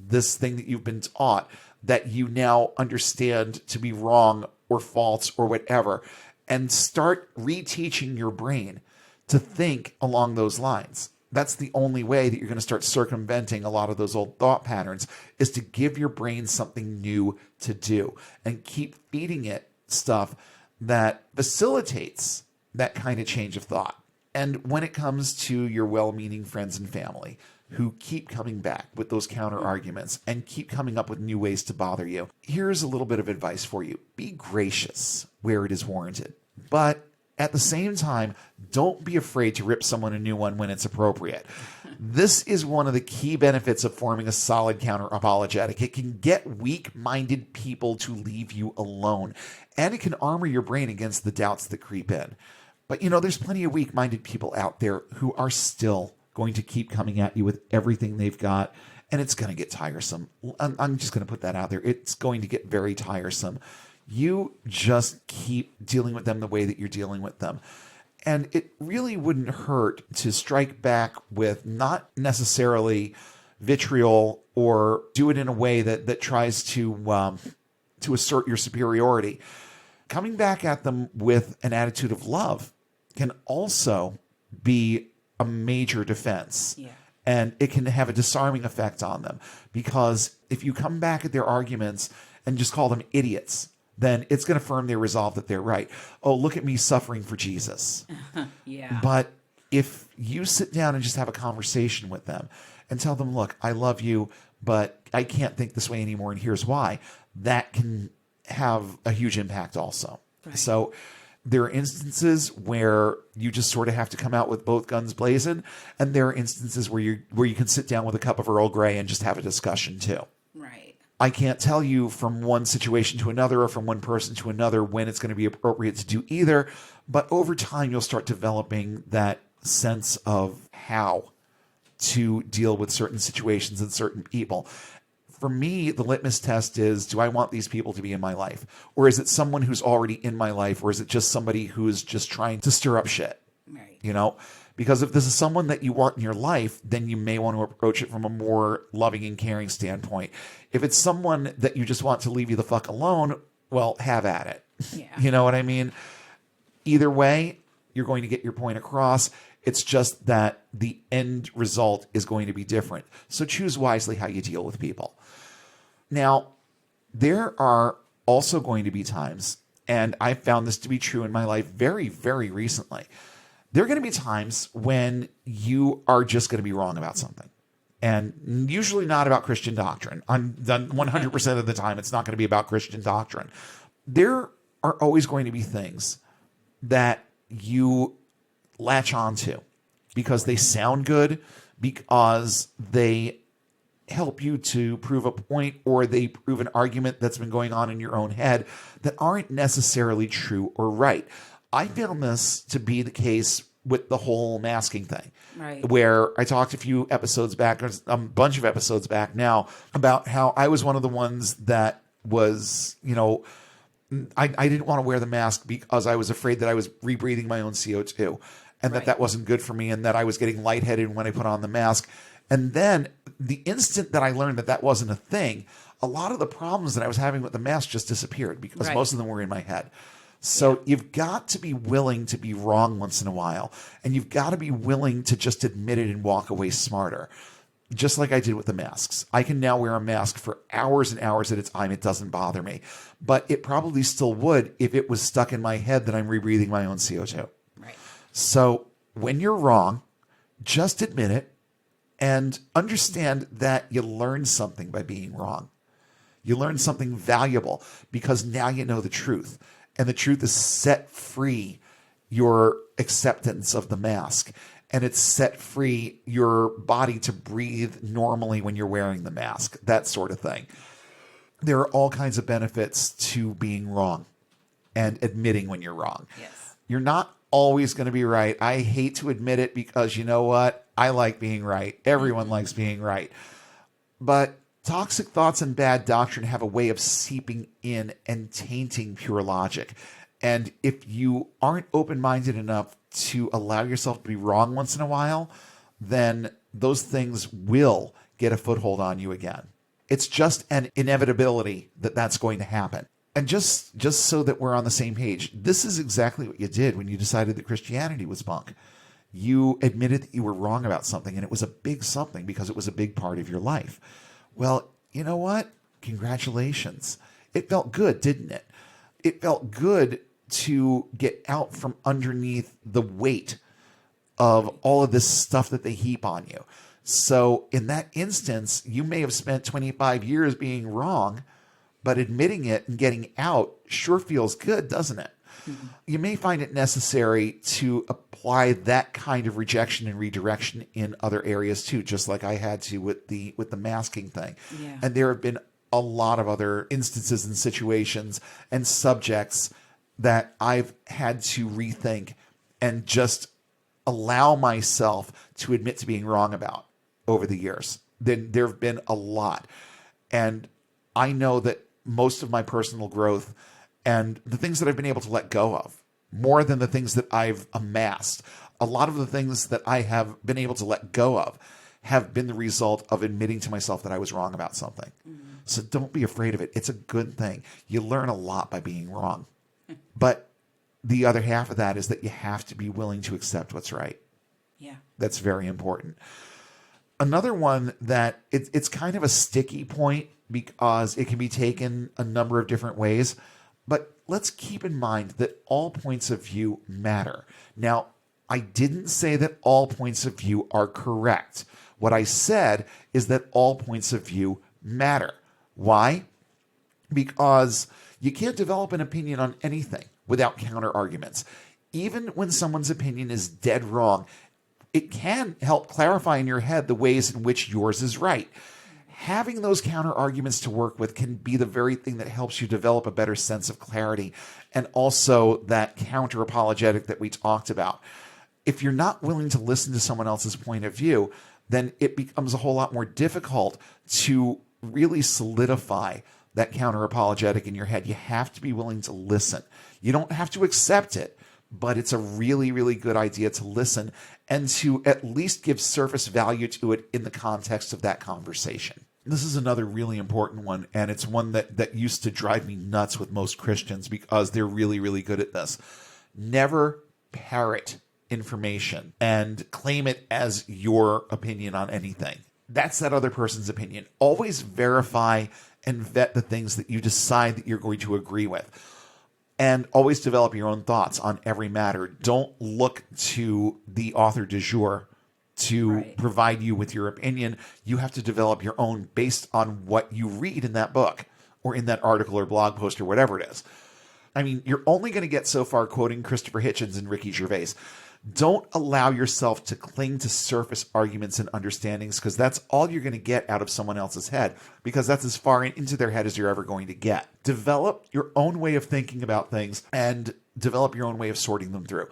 this thing that you've been taught that you now understand to be wrong or false or whatever? And start reteaching your brain to think along those lines. That's the only way that you're going to start circumventing a lot of those old thought patterns, is to give your brain something new to do and keep feeding it stuff that facilitates that kind of change of thought. And when it comes to your well-meaning friends and family who keep coming back with those counter arguments and keep coming up with new ways to bother you, here's a little bit of advice for you. Be gracious where it is warranted. But at the same time, don't be afraid to rip someone a new one when it's appropriate. This is one of the key benefits of forming a solid counter apologetic. It can get weak-minded people to leave you alone, and it can armor your brain against the doubts that creep in. But there's plenty of weak-minded people out there who are still going to keep coming at you with everything they've got, and it's going to get tiresome. I'm just going to put that out there. It's going to get very tiresome. You just keep dealing with them the way that you're dealing with them. And it really wouldn't hurt to strike back with not necessarily vitriol or do it in a way that tries to assert your superiority. Coming back at them with an attitude of love can also be a major defense. Yeah. And it can have a disarming effect on them, because if you come back at their arguments and just call them idiots, then it's going to firm their resolve that they're right. Oh, look at me suffering for Jesus. Yeah. But if you sit down and just have a conversation with them and tell them, look, I love you, but I can't think this way anymore, and here's why, that can have a huge impact also. Right. So there are instances where you just sort of have to come out with both guns blazing, and there are instances where you can sit down with a cup of Earl Grey and just have a discussion too. Right. I can't tell you from one situation to another or from one person to another when it's going to be appropriate to do either, but over time you'll start developing that sense of how to deal with certain situations and certain people. For me, the litmus test is, do I want these people to be in my life? Or is it someone who's already in my life? Or is it just somebody who's just trying to stir up shit? Right. Because if this is someone that you want in your life, then you may want to approach it from a more loving and caring standpoint. If it's someone that you just want to leave you the fuck alone, well, have at it. Yeah. You know what I mean? Either way, you're going to get your point across. It's just that the end result is going to be different. So choose wisely how you deal with people. Now, there are also going to be times, and I found this to be true in my life very, very recently. There are going to be times when you are just going to be wrong about something. And usually not about Christian doctrine. 100% of the time, it's not going to be about Christian doctrine. There are always going to be things that you latch onto because they sound good, because they help you to prove a point, or they prove an argument that's been going on in your own head that aren't necessarily true or right. I found this to be the case with the whole masking thing, Right. where I talked a few episodes back, or a bunch of episodes back now, about how I was one of the ones that was, I didn't want to wear the mask because I was afraid that I was rebreathing my own CO2, and Right. that wasn't good for me, and that I was getting lightheaded when I put on the mask. And then the instant that I learned that wasn't a thing, a lot of the problems that I was having with the mask just disappeared, because Right. most of them were in my head. So you've got to be willing to be wrong once in a while, and you've got to be willing to just admit it and walk away smarter. Just like I did with the masks. I can now wear a mask for hours and hours at a time. It doesn't bother me. But it probably still would if it was stuck in my head that I'm rebreathing my own CO2. Right. So when you're wrong, just admit it and understand that you learned something by being wrong. You learned something valuable because now you know the truth. And the truth is set free your acceptance of the mask. And it's set free your body to breathe normally when you're wearing the mask, that sort of thing. There are all kinds of benefits to being wrong and admitting when you're wrong. Yes. You're not always going to be right. I hate to admit it because you know what? I like being right. Everyone likes being right. But toxic thoughts and bad doctrine have a way of seeping in and tainting pure logic. And if you aren't open-minded enough to allow yourself to be wrong once in a while, then those things will get a foothold on you again. It's just an inevitability that that's going to happen. And just so that we're on the same page, this is exactly what you did when you decided that Christianity was bunk. You admitted that you were wrong about something, and it was a big something because it was a big part of your life. Well, you know what? Congratulations. It felt good, didn't it? It felt good to get out from underneath the weight of all of this stuff that they heap on you. So in that instance, you may have spent 25 years being wrong, but admitting it and getting out sure feels good, doesn't it? Mm-hmm. You may find it necessary to apply that kind of rejection and redirection in other areas too, just like I had to with the masking thing. Yeah. And there have been a lot of other instances and situations and subjects that I've had to rethink and just allow myself to admit to being wrong about over the years. Then there have been a lot. And I know that most of my personal growth and the things that I've been able to let go of, more than the things that I've amassed, a lot of the things that I have been able to let go of have been the result of admitting to myself that I was wrong about something. Mm-hmm. So don't be afraid of it. It's a good thing. You learn a lot by being wrong. But the other half of that is that you have to be willing to accept what's right. Yeah. That's very important. Another one that it's kind of a sticky point because it can be taken a number of different ways. But let's keep in mind that all points of view matter. Now, I didn't say that all points of view are correct. What I said is that all points of view matter. Why? Because you can't develop an opinion on anything without counter arguments. Even when someone's opinion is dead wrong, it can help clarify in your head the ways in which yours is right. Having those counter arguments to work with can be the very thing that helps you develop a better sense of clarity and also that counter apologetic that we talked about. If you're not willing to listen to someone else's point of view, then it becomes a whole lot more difficult to really solidify that counter apologetic in your head. You have to be willing to listen. You don't have to accept it, but it's a really, really good idea to listen and to at least give surface value to it in the context of that conversation. This is another really important one, and it's one that used to drive me nuts with most Christians because they're really, really good at this. Never parrot information and claim it as your opinion on anything. That's that other person's opinion. Always verify and vet the things that you decide that you're going to agree with. And always develop your own thoughts on every matter. Don't look to the author du jour to provide you with your opinion. You have to develop your own based on what you read in that book or in that article or blog post or whatever it is. I mean, you're only going to get so far quoting Christopher Hitchens and Ricky Gervais. Don't allow yourself to cling to surface arguments and understandings, because that's all you're going to get out of someone else's head, because that's as far into their head as you're ever going to get. Develop your own way of thinking about things and develop your own way of sorting them through.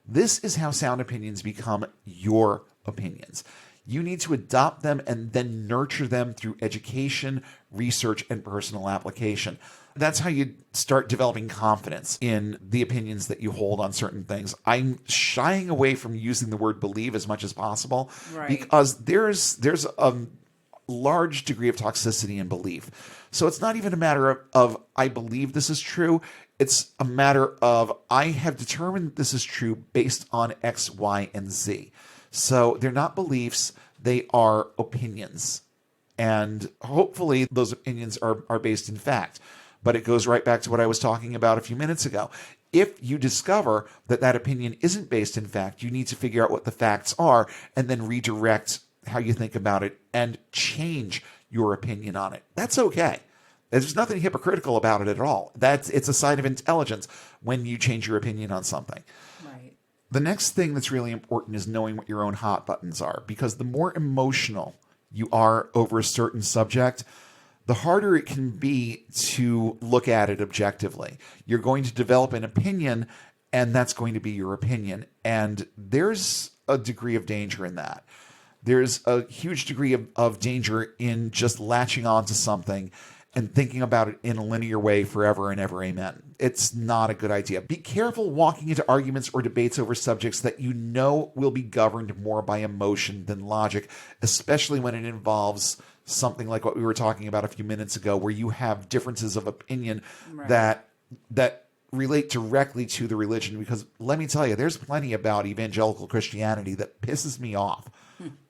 This is how sound opinions become your opinions. You need to adopt them and then nurture them through education, research, and personal application. That's how you start developing confidence in the opinions that you hold on certain things. I'm shying away from using the word believe as much as possible, Right. because there's a large degree of toxicity in belief. So it's not even a matter of I believe this is true. It's a matter of I have determined this is true based on X, Y, and Z. So they're not beliefs, they are opinions. And hopefully those opinions are based in fact. But it goes right back to what I was talking about a few minutes ago. If you discover that that opinion isn't based in fact, you need to figure out what the facts are and then redirect how you think about it and change your opinion on it. That's okay. There's nothing hypocritical about it at all. It's a sign of intelligence when you change your opinion on something. Right. The next thing that's really important is knowing what your own hot buttons are, because the more emotional you are over a certain subject, the harder it can be to look at it objectively. You're going to develop an opinion, and that's going to be your opinion. And there's a degree of danger in that. There's a huge degree of danger in just latching on to something and thinking about it in a linear way forever and ever, amen. It's not a good idea. Be careful walking into arguments or debates over subjects that you know will be governed more by emotion than logic, especially when it involves something like what we were talking about a few minutes ago, where you have differences of opinion Right. that relate directly to the religion. Because let me tell you, there's plenty about evangelical Christianity that pisses me off.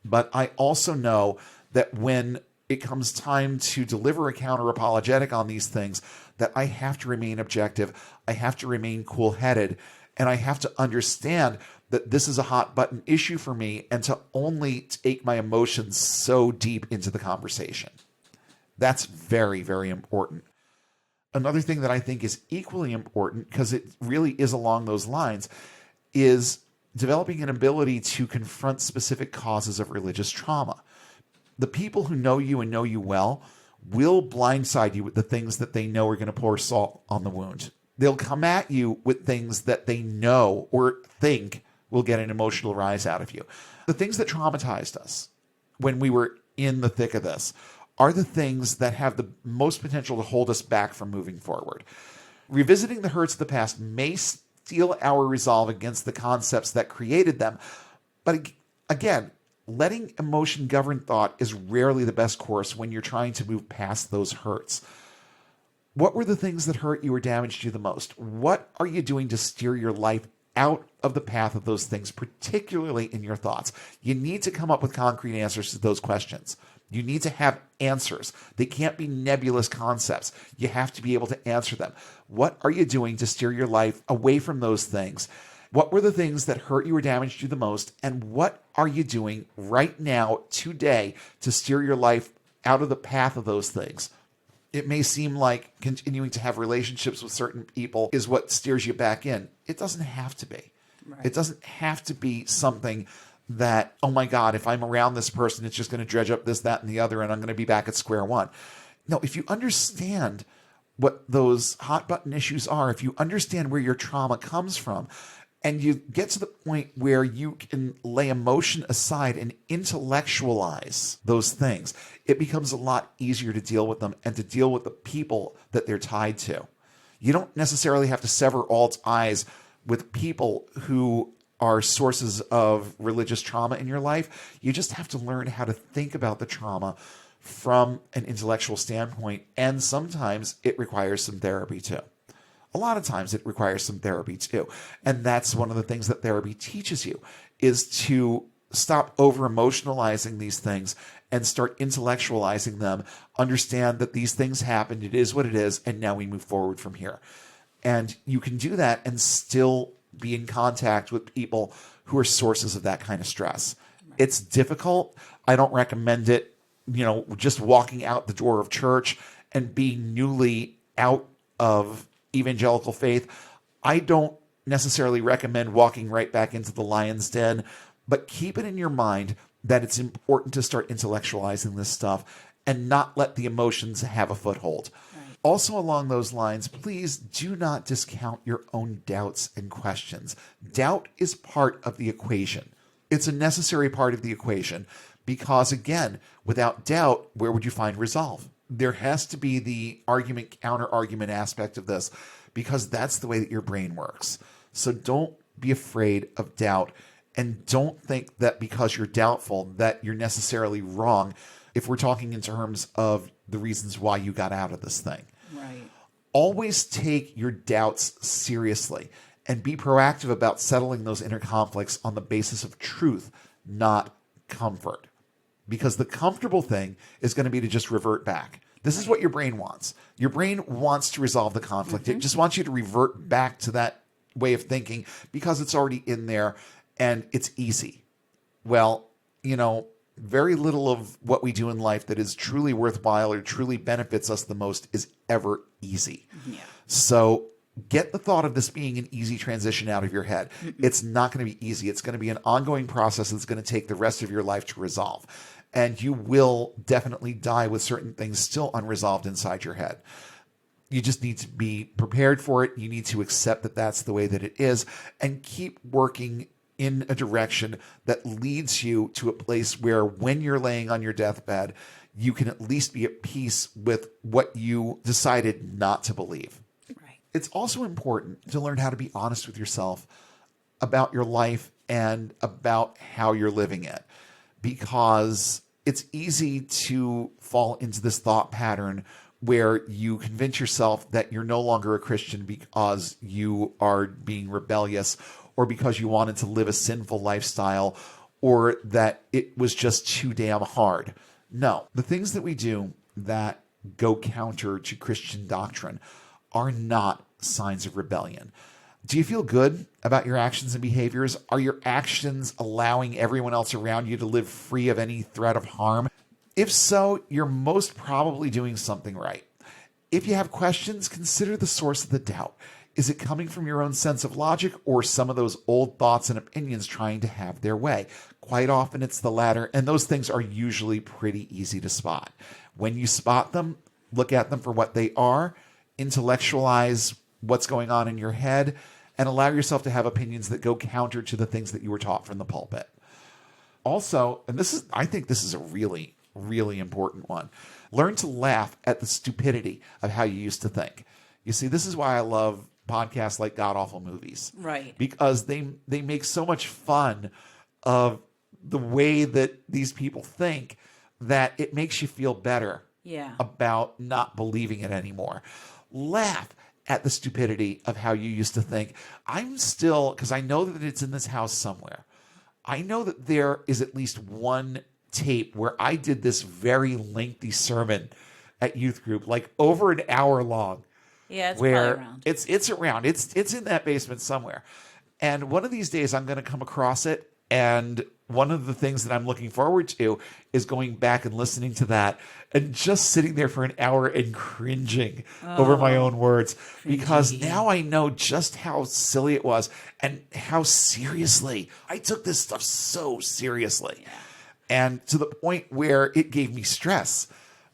But I also know that when it comes time to deliver a counter apologetic on these things, that I have to remain objective, I have to remain cool-headed, and I have to understand that this is a hot button issue for me, and to only take my emotions so deep into the conversation. That's very, very important. Another thing that I think is equally important, because it really is along those lines, is developing an ability to confront specific causes of religious trauma. The people who know you and know you well will blindside you with the things that they know are going to pour salt on the wound. They'll come at you with things that they know or think will get an emotional rise out of you. The things that traumatized us when we were in the thick of this are the things that have the most potential to hold us back from moving forward. Revisiting the hurts of the past may steel our resolve against the concepts that created them, but again, letting emotion govern thought is rarely the best course when you're trying to move past those hurts. What were the things that hurt you or damaged you the most? What are you doing to steer your life out of the path of those things, particularly in your thoughts? You need to come up with concrete answers to those questions. You need to have answers. They can't be nebulous concepts. You have to be able to answer them. What are you doing to steer your life away from those things? What were the things that hurt you or damaged you the most? And what are you doing right now, today, to steer your life out of the path of those things? It may seem like continuing to have relationships with certain people is what steers you back in. It doesn't have to be. Right. It doesn't have to be something that, oh my God, if I'm around this person, it's just going to dredge up this, that, and the other, and I'm going to be back at square one. No, if you understand what those hot button issues are, if you understand where your trauma comes from, and you get to the point where you can lay emotion aside and intellectualize those things, it becomes a lot easier to deal with them and to deal with the people that they're tied to. You don't necessarily have to sever all ties with people who are sources of religious trauma in your life. You just have to learn how to think about the trauma from an intellectual standpoint, and sometimes it requires some therapy too. A lot of times it requires some therapy too. And that's one of the things that therapy teaches you, is to stop over emotionalizing these things and start intellectualizing them. Understand that these things happened. It is what it is. And now we move forward from here. And you can do that and still be in contact with people who are sources of that kind of stress. It's difficult. I don't recommend it, just walking out the door of church and being newly out of evangelical faith. I don't necessarily recommend walking right back into the lion's den, but keep it in your mind that it's important to start intellectualizing this stuff and not let the emotions have a foothold. Right. Also along those lines, please do not discount your own doubts and questions. Doubt is part of the equation. It's a necessary part of the equation because, again, without doubt, where would you find resolve? There has to be the argument, counter-argument aspect of this because that's the way that your brain works. So don't be afraid of doubt, and don't think that because you're doubtful that you're necessarily wrong if we're talking in terms of the reasons why you got out of this thing. Right. Always take your doubts seriously and be proactive about settling those inner conflicts on the basis of truth, not comfort. Because the comfortable thing is going to be to just revert back. This is what your brain wants. Your brain wants to resolve the conflict. It just wants you to revert back to that way of thinking because it's already in there and it's easy. Well, very little of what we do in life that is truly worthwhile or truly benefits us the most is ever easy. Yeah. So get the thought of this being an easy transition out of your head. It's not going to be easy. It's going to be an ongoing process that's going to take the rest of your life to resolve. And you will definitely die with certain things still unresolved inside your head. You just need to be prepared for it. You need to accept that that's the way that it is and keep working in a direction that leads you to a place where when you're laying on your deathbed, you can at least be at peace with what you decided not to believe. Right. It's also important to learn how to be honest with yourself about your life and about how you're living it, because it's easy to fall into this thought pattern where you convince yourself that you're no longer a Christian because you are being rebellious or because you wanted to live a sinful lifestyle or that it was just too damn hard. No, the things that we do that go counter to Christian doctrine are not signs of rebellion. Do you feel good about your actions and behaviors? Are your actions allowing everyone else around you to live free of any threat of harm? If so, you're most probably doing something right. If you have questions, consider the source of the doubt. Is it coming from your own sense of logic or some of those old thoughts and opinions trying to have their way? Quite often it's the latter, and those things are usually pretty easy to spot. When you spot them, look at them for what they are, intellectualize what's going on in your head, and allow yourself to have opinions that go counter to the things that you were taught from the pulpit. Also, and I think this is a really, really important one, learn to laugh at the stupidity of how you used to think. You see, this is why I love podcasts like God Awful Movies. Right. Because they make so much fun of the way that these people think that it makes you feel better about not believing it anymore. Laugh at the stupidity of how you used to think. I'm still, because I know that it's in this house somewhere, I know that there is at least one tape where I did this very lengthy sermon at youth group, like over an hour long. Yeah, it's where probably around. It's around. It's in that basement somewhere. And one of these days I'm going to come across it. And one of the things that I'm looking forward to is going back and listening to that and just sitting there for an hour and cringing over my own words. Because now I know just how silly it was and how seriously I took this stuff so seriously. Yeah. And to the point where it gave me stress.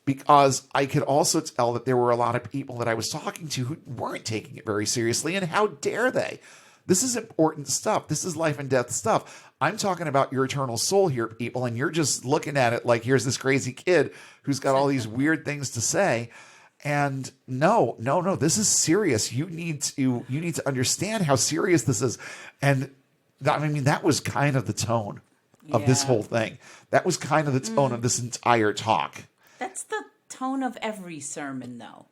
Because I could also tell that there were a lot of people that I was talking to who weren't taking it very seriously. And how dare they? This is important stuff. This is life and death stuff. I'm talking about your eternal soul here, people. And you're just looking at it like here's this crazy kid who's got all these weird things to say. And no, this is serious. You need to understand how serious this is. And that was kind of the tone of this whole thing. That was kind of the tone of this entire talk. That's the tone of every sermon, though.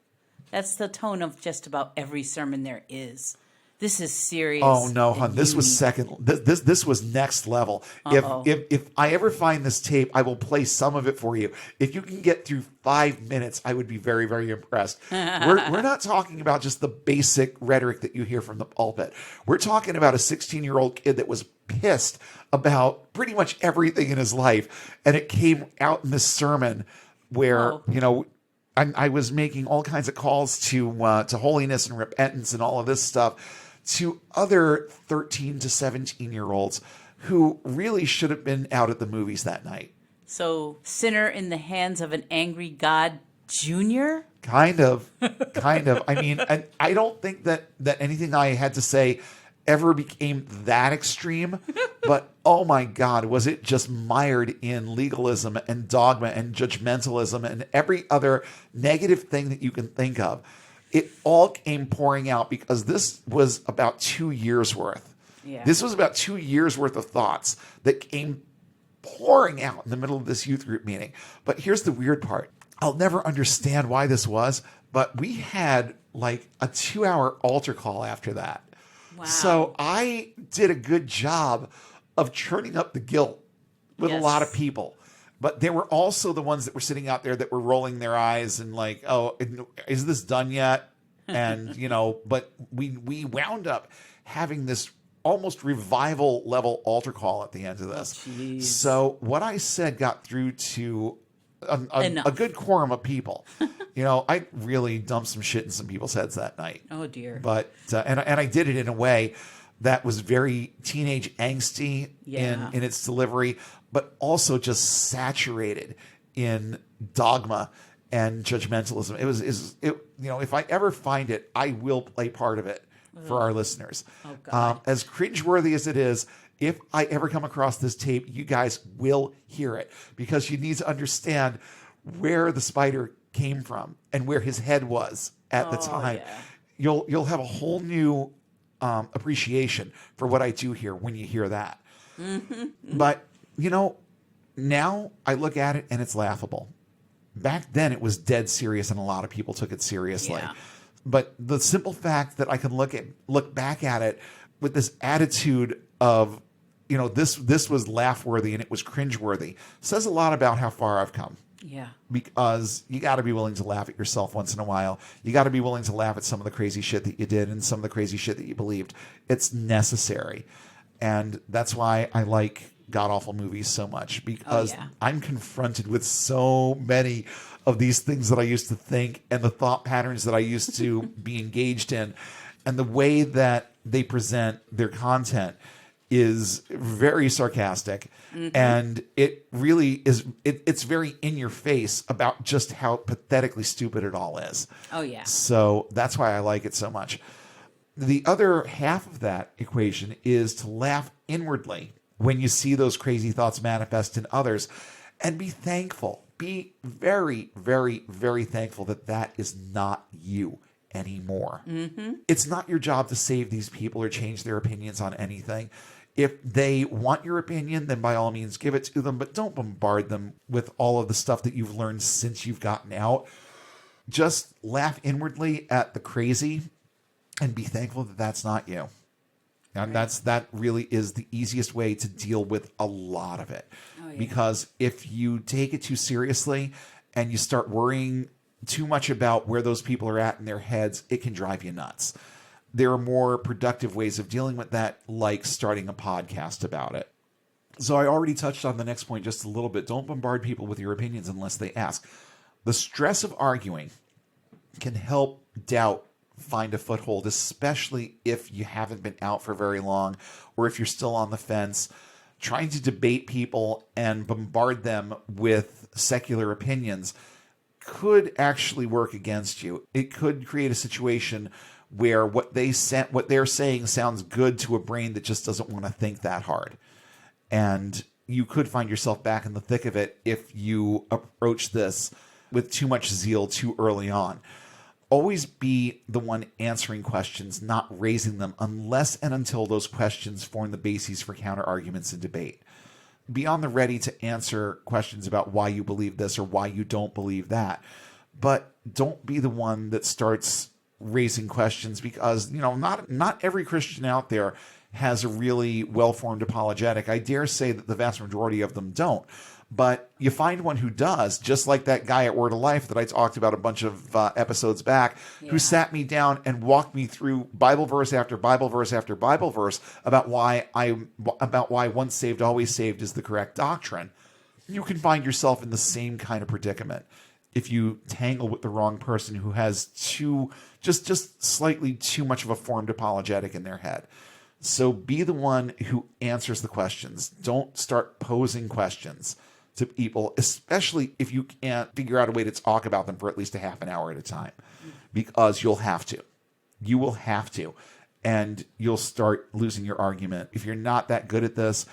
That's the tone of just about every sermon there is. This is serious. Oh no, hon! This was second. This was next level. If I ever find this tape, I will play some of it for you. If you can get through 5 minutes, I would be very, very impressed. We're not talking about just the basic rhetoric that you hear from the pulpit. We're talking about a 16-year-old kid that was pissed about pretty much everything in his life, and it came out in this sermon where I was making all kinds of calls to holiness and repentance and all of this stuff to other 13 to 17-year-olds who really should have been out at the movies that night. So, sinner in the hands of an angry God Jr.? Kind of. I mean, I don't think that anything I had to say ever became that extreme, but oh my God, was it just mired in legalism and dogma and judgmentalism and every other negative thing that you can think of. It all came pouring out because this was about 2 years worth. Yeah. This was about 2 years worth of thoughts that came pouring out in the middle of this youth group meeting. But here's the weird part. I'll never understand why this was, but we had like a 2-hour altar call after that. Wow. So I did a good job of churning up the guilt with a lot of people. But there were also the ones that were sitting out there that were rolling their eyes and like, oh, is this done yet? And, but we wound up having this almost revival level altar call at the end of this. Oh, so what I said got through to a good quorum of people. I really dumped some shit in some people's heads that night. Oh dear. But and I did it in a way that was very teenage angsty in its delivery, but also just saturated in dogma and judgmentalism. If I ever find it, I will play part of it for our listeners. Oh God. As cringeworthy as it is, if I ever come across this tape, you guys will hear it because you need to understand where the spider came from and where his head was at the time. Yeah. You'll have a whole new appreciation for what I do here when you hear that. Mm-hmm. But now I look at it and it's laughable. Back then it was dead serious and a lot of people took it seriously. Yeah. But the simple fact that I can look back at it with this attitude of, this was laugh-worthy and it was cringe-worthy says a lot about how far I've come. Yeah. Because you got to be willing to laugh at yourself once in a while. You got to be willing to laugh at some of the crazy shit that you did and some of the crazy shit that you believed. It's necessary. And that's why I like god-awful movies so much, because I'm confronted with so many of these things that I used to think and the thought patterns that I used to be engaged in, and the way that they present their content is very sarcastic. Mm-hmm. And it really is, it's very in your face about just how pathetically stupid it all is. Oh, yeah. So that's why I like it so much. The other half of that equation is to laugh inwardly when you see those crazy thoughts manifest in others and be thankful. Be very, very, very thankful that that is not you anymore. Mm-hmm. It's not your job to save these people or change their opinions on anything. If they want your opinion, then by all means give it to them, but don't bombard them with all of the stuff that you've learned since you've gotten out. Just laugh inwardly at the crazy and be thankful that that's not you. And that really is the easiest way to deal with a lot of it. Oh, yeah. Because if you take it too seriously and you start worrying too much about where those people are at in their heads, it can drive you nuts. There are more productive ways of dealing with that, like starting a podcast about it. So I already touched on the next point just a little bit. Don't bombard people with your opinions unless they ask. The stress of arguing can help doubt find a foothold, especially if you haven't been out for very long or if you're still on the fence. Trying to debate people and bombard them with secular opinions could actually work against you. It could create a situation where what they're saying sounds good to a brain that just doesn't want to think that hard. And you could find yourself back in the thick of it if you approach this with too much zeal too early on. Always be the one answering questions, not raising them, unless and until those questions form the bases for counter arguments and debate. Be on the ready to answer questions about why you believe this or why you don't believe that. But don't be the one that starts raising questions, because not every Christian out there has a really well-formed apologetic. I dare say that the vast majority of them don't. But you find one who does, just like that guy at Word of Life that I talked about a bunch of episodes back, who sat me down and walked me through Bible verse after Bible verse after Bible verse about why once saved, always saved is the correct doctrine. You can find yourself in the same kind of predicament if you tangle with the wrong person who has just slightly too much of a formed apologetic in their head. So be the one who answers the questions. Don't start posing questions to people, especially if you can't figure out a way to talk about them for at least a half an hour at a time, because you'll have to. You will have to. And you'll start losing your argument. If you're not that good at this,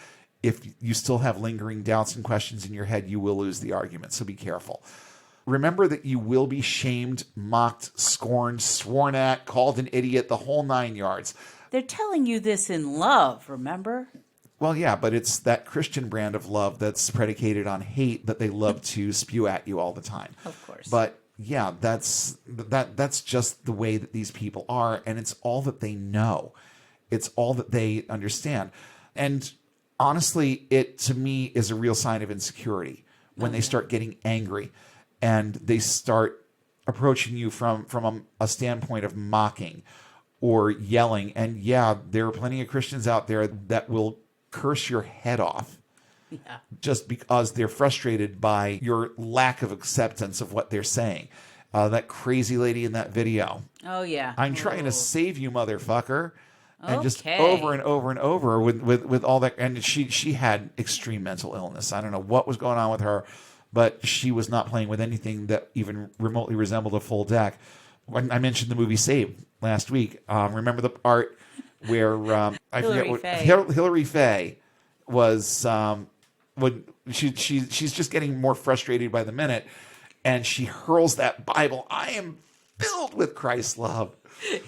if you still have lingering doubts and questions in your head, you will lose the argument. So be careful. Remember that you will be shamed, mocked, scorned, sworn at, called an idiot, the whole 9 yards. They're telling you this in love, remember? Well, yeah, but it's that Christian brand of love that's predicated on hate that they love to spew at you all the time. Of course. But yeah, that's just the way that these people are, and it's all that they know. It's all that they understand. And honestly, it to me is a real sign of insecurity when they start getting angry and they start approaching you from a standpoint of mocking or yelling. And yeah, there are plenty of Christians out there that will curse your head off. Yeah. Just because they're frustrated by your lack of acceptance of what they're saying. That crazy lady in that video. Oh, yeah. I'm trying to save you, motherfucker. And just Okay. over and over and over with all that. And she had extreme mental illness. I don't know what was going on with her, but she was not playing with anything that even remotely resembled a full deck. When I mentioned the movie Saved last week, remember the part where Hillary Faye was when she's just getting more frustrated by the minute, and she hurls that Bible. I am filled with Christ's love.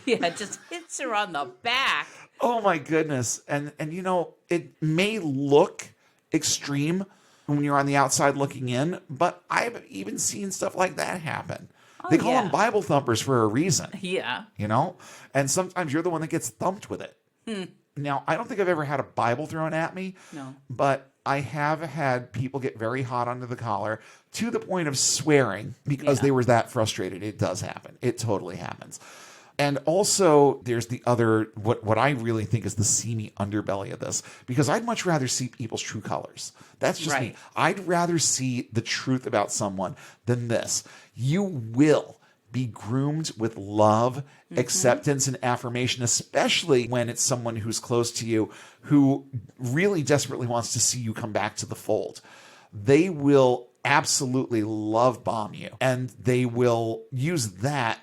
Yeah, just hits her on the back. Oh my goodness. And you know, it may look extreme when you're on the outside looking in, but I've even seen stuff like that happen. They call them Bible thumpers for a reason. Yeah. You know? And sometimes you're the one that gets thumped with it. Now, I don't think I've ever had a Bible thrown at me. No. But I have had people get very hot under the collar to the point of swearing because they were that frustrated. It does happen. It totally happens. And also, there's the other, what I really think is the seamy underbelly of this, because I'd much rather see people's true colors. That's just me. I'd rather see the truth about someone than this. You will be groomed with love, acceptance, and affirmation, especially when it's someone who's close to you who really desperately wants to see you come back to the fold. They will absolutely love bomb you, and they will use that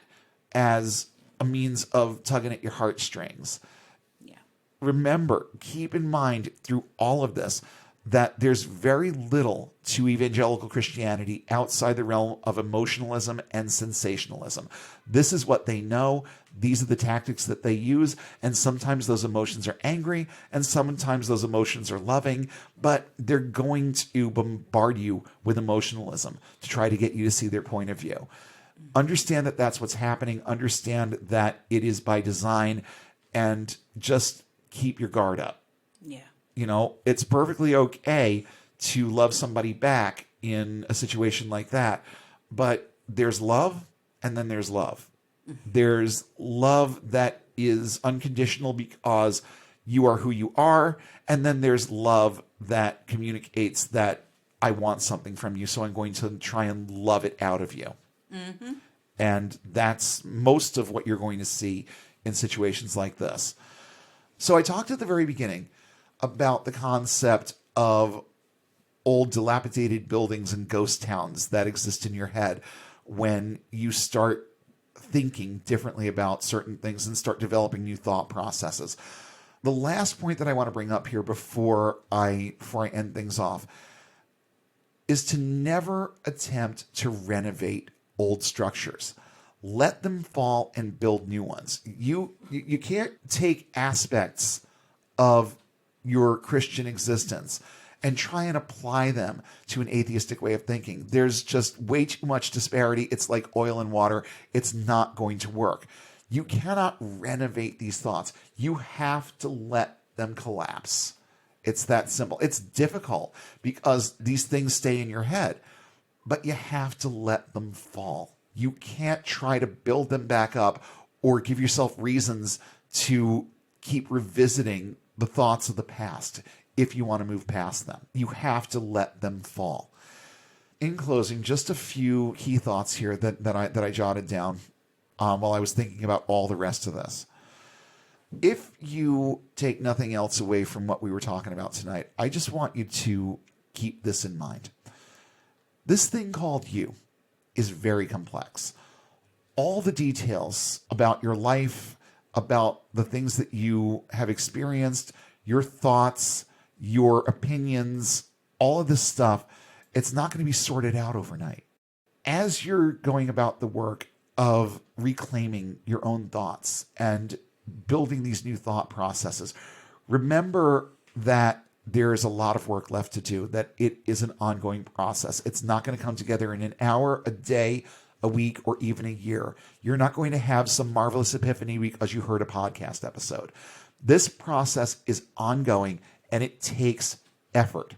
as a means of tugging at your heartstrings. Yeah. Remember, keep in mind through all of this that there's very little to evangelical Christianity outside the realm of emotionalism and sensationalism. This is what they know. These are the tactics that they use. And sometimes those emotions are angry, and sometimes those emotions are loving, but they're going to bombard you with emotionalism to try to get you to see their point of view. Understand that that's what's happening. Understand that it is by design, and just keep your guard up. Yeah. You know, it's perfectly okay to love somebody back in a situation like that. But there's love, and then there's love. There's love that is unconditional because you are who you are. And then there's love that communicates that I want something from you, so I'm going to try and love it out of you. Mm-hmm. And that's most of what you're going to see in situations like this. So I talked at the very beginning about the concept of old dilapidated buildings and ghost towns that exist in your head when you start thinking differently about certain things and start developing new thought processes. The last point that I want to bring up here before I end things off is to never attempt to renovate old structures. Let them fall and build new ones. You can't take aspects of your Christian existence and try and apply them to an atheistic way of thinking. There's just way too much disparity. It's like oil and water. It's not going to work. You cannot renovate these thoughts. You have to let them collapse. It's that simple. It's difficult because these things stay in your head, but you have to let them fall. You can't try to build them back up or give yourself reasons to keep revisiting the thoughts of the past if you want to move past them. You have to let them fall. in closing, just a few key thoughts here that I jotted down while I was thinking about all the rest of this. If you take nothing else away from what we were talking about tonight, I just want you to keep this in mind. This thing called you is very complex. All the details about your life, about the things that you have experienced, your thoughts, your opinions, all of this stuff, it's not going to be sorted out overnight. As you're going about the work of reclaiming your own thoughts and building these new thought processes, remember that there is a lot of work left to do, that it is an ongoing process. It's not going to come together in an hour, a day, a week, or even a year. You're not going to have some marvelous epiphany because you heard a podcast episode. This process is ongoing and it takes effort.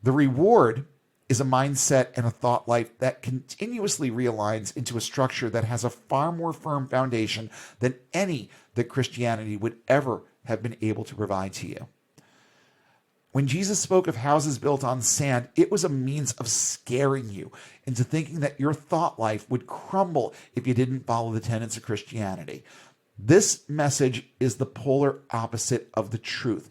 The reward is a mindset and a thought life that continuously realigns into a structure that has a far more firm foundation than any that Christianity would ever have been able to provide to you. When Jesus spoke of houses built on sand, it was a means of scaring you into thinking that your thought life would crumble if you didn't follow the tenets of Christianity. This message is the polar opposite of the truth.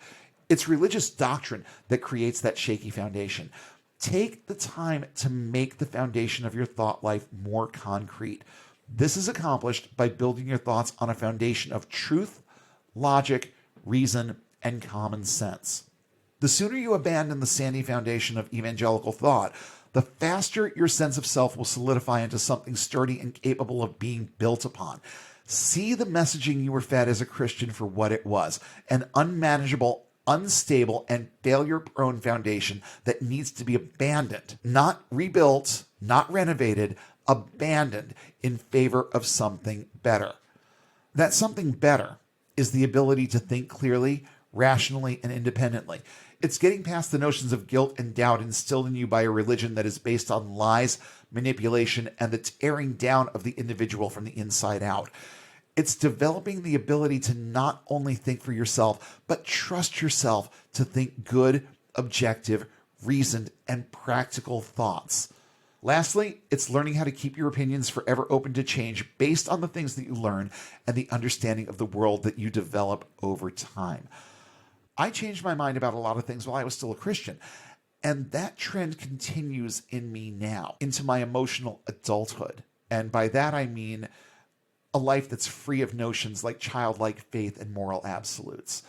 It's religious doctrine that creates that shaky foundation. Take the time to make the foundation of your thought life more concrete. This is accomplished by building your thoughts on a foundation of truth, logic, reason, and common sense. The sooner you abandon the sandy foundation of evangelical thought, the faster your sense of self will solidify into something sturdy and capable of being built upon. See the messaging you were fed as a Christian for what it was, an unmanageable, unstable, and failure-prone foundation that needs to be abandoned, not rebuilt, not renovated, abandoned in favor of something better. That something better is the ability to think clearly, rationally, and independently. It's getting past the notions of guilt and doubt instilled in you by a religion that is based on lies, manipulation, and the tearing down of the individual from the inside out. It's developing the ability to not only think for yourself, but trust yourself to think good, objective, reasoned, and practical thoughts. Lastly, it's learning how to keep your opinions forever open to change based on the things that you learn and the understanding of the world that you develop over time. I changed my mind about a lot of things while I was still a Christian, and that trend continues in me now, into my emotional adulthood. And by that I mean a life that's free of notions like childlike faith and moral absolutes.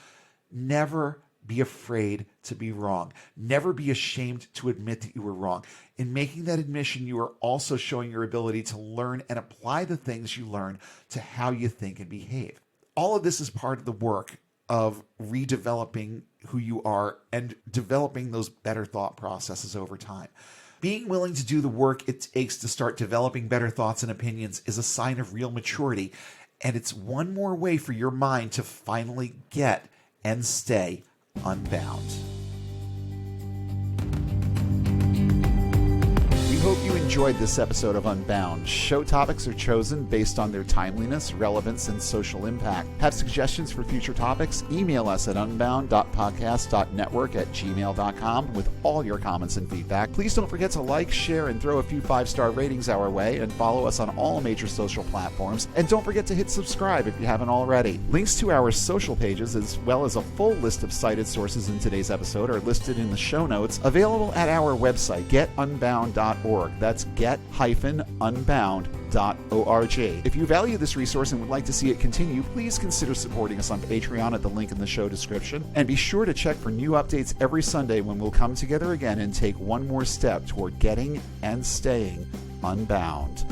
Never be afraid to be wrong. Never be ashamed to admit that you were wrong. In making that admission, you are also showing your ability to learn and apply the things you learn to how you think and behave. All of this is part of the work of redeveloping who you are and developing those better thought processes over time. Being willing to do the work it takes to start developing better thoughts and opinions is a sign of real maturity, and it's one more way for your mind to finally get and stay unbound. We hope you enjoyed this episode of Unbound. Show topics are chosen based on their timeliness, relevance, and social impact. Have suggestions for future topics? Email us at unbound.podcast.network@gmail.com with all your comments and feedback. Please don't forget to like, share, and throw a few 5-star ratings our way, and follow us on all major social platforms. And don't forget to hit subscribe if you haven't already. Links to our social pages, as well as a full list of cited sources in today's episode, are listed in the show notes, available at our website, getunbound.org. That's get-unbound.org. If you value this resource and would like to see it continue, please consider supporting us on Patreon at the link in the show description. And be sure to check for new updates every Sunday when we'll come together again and take one more step toward getting and staying unbound.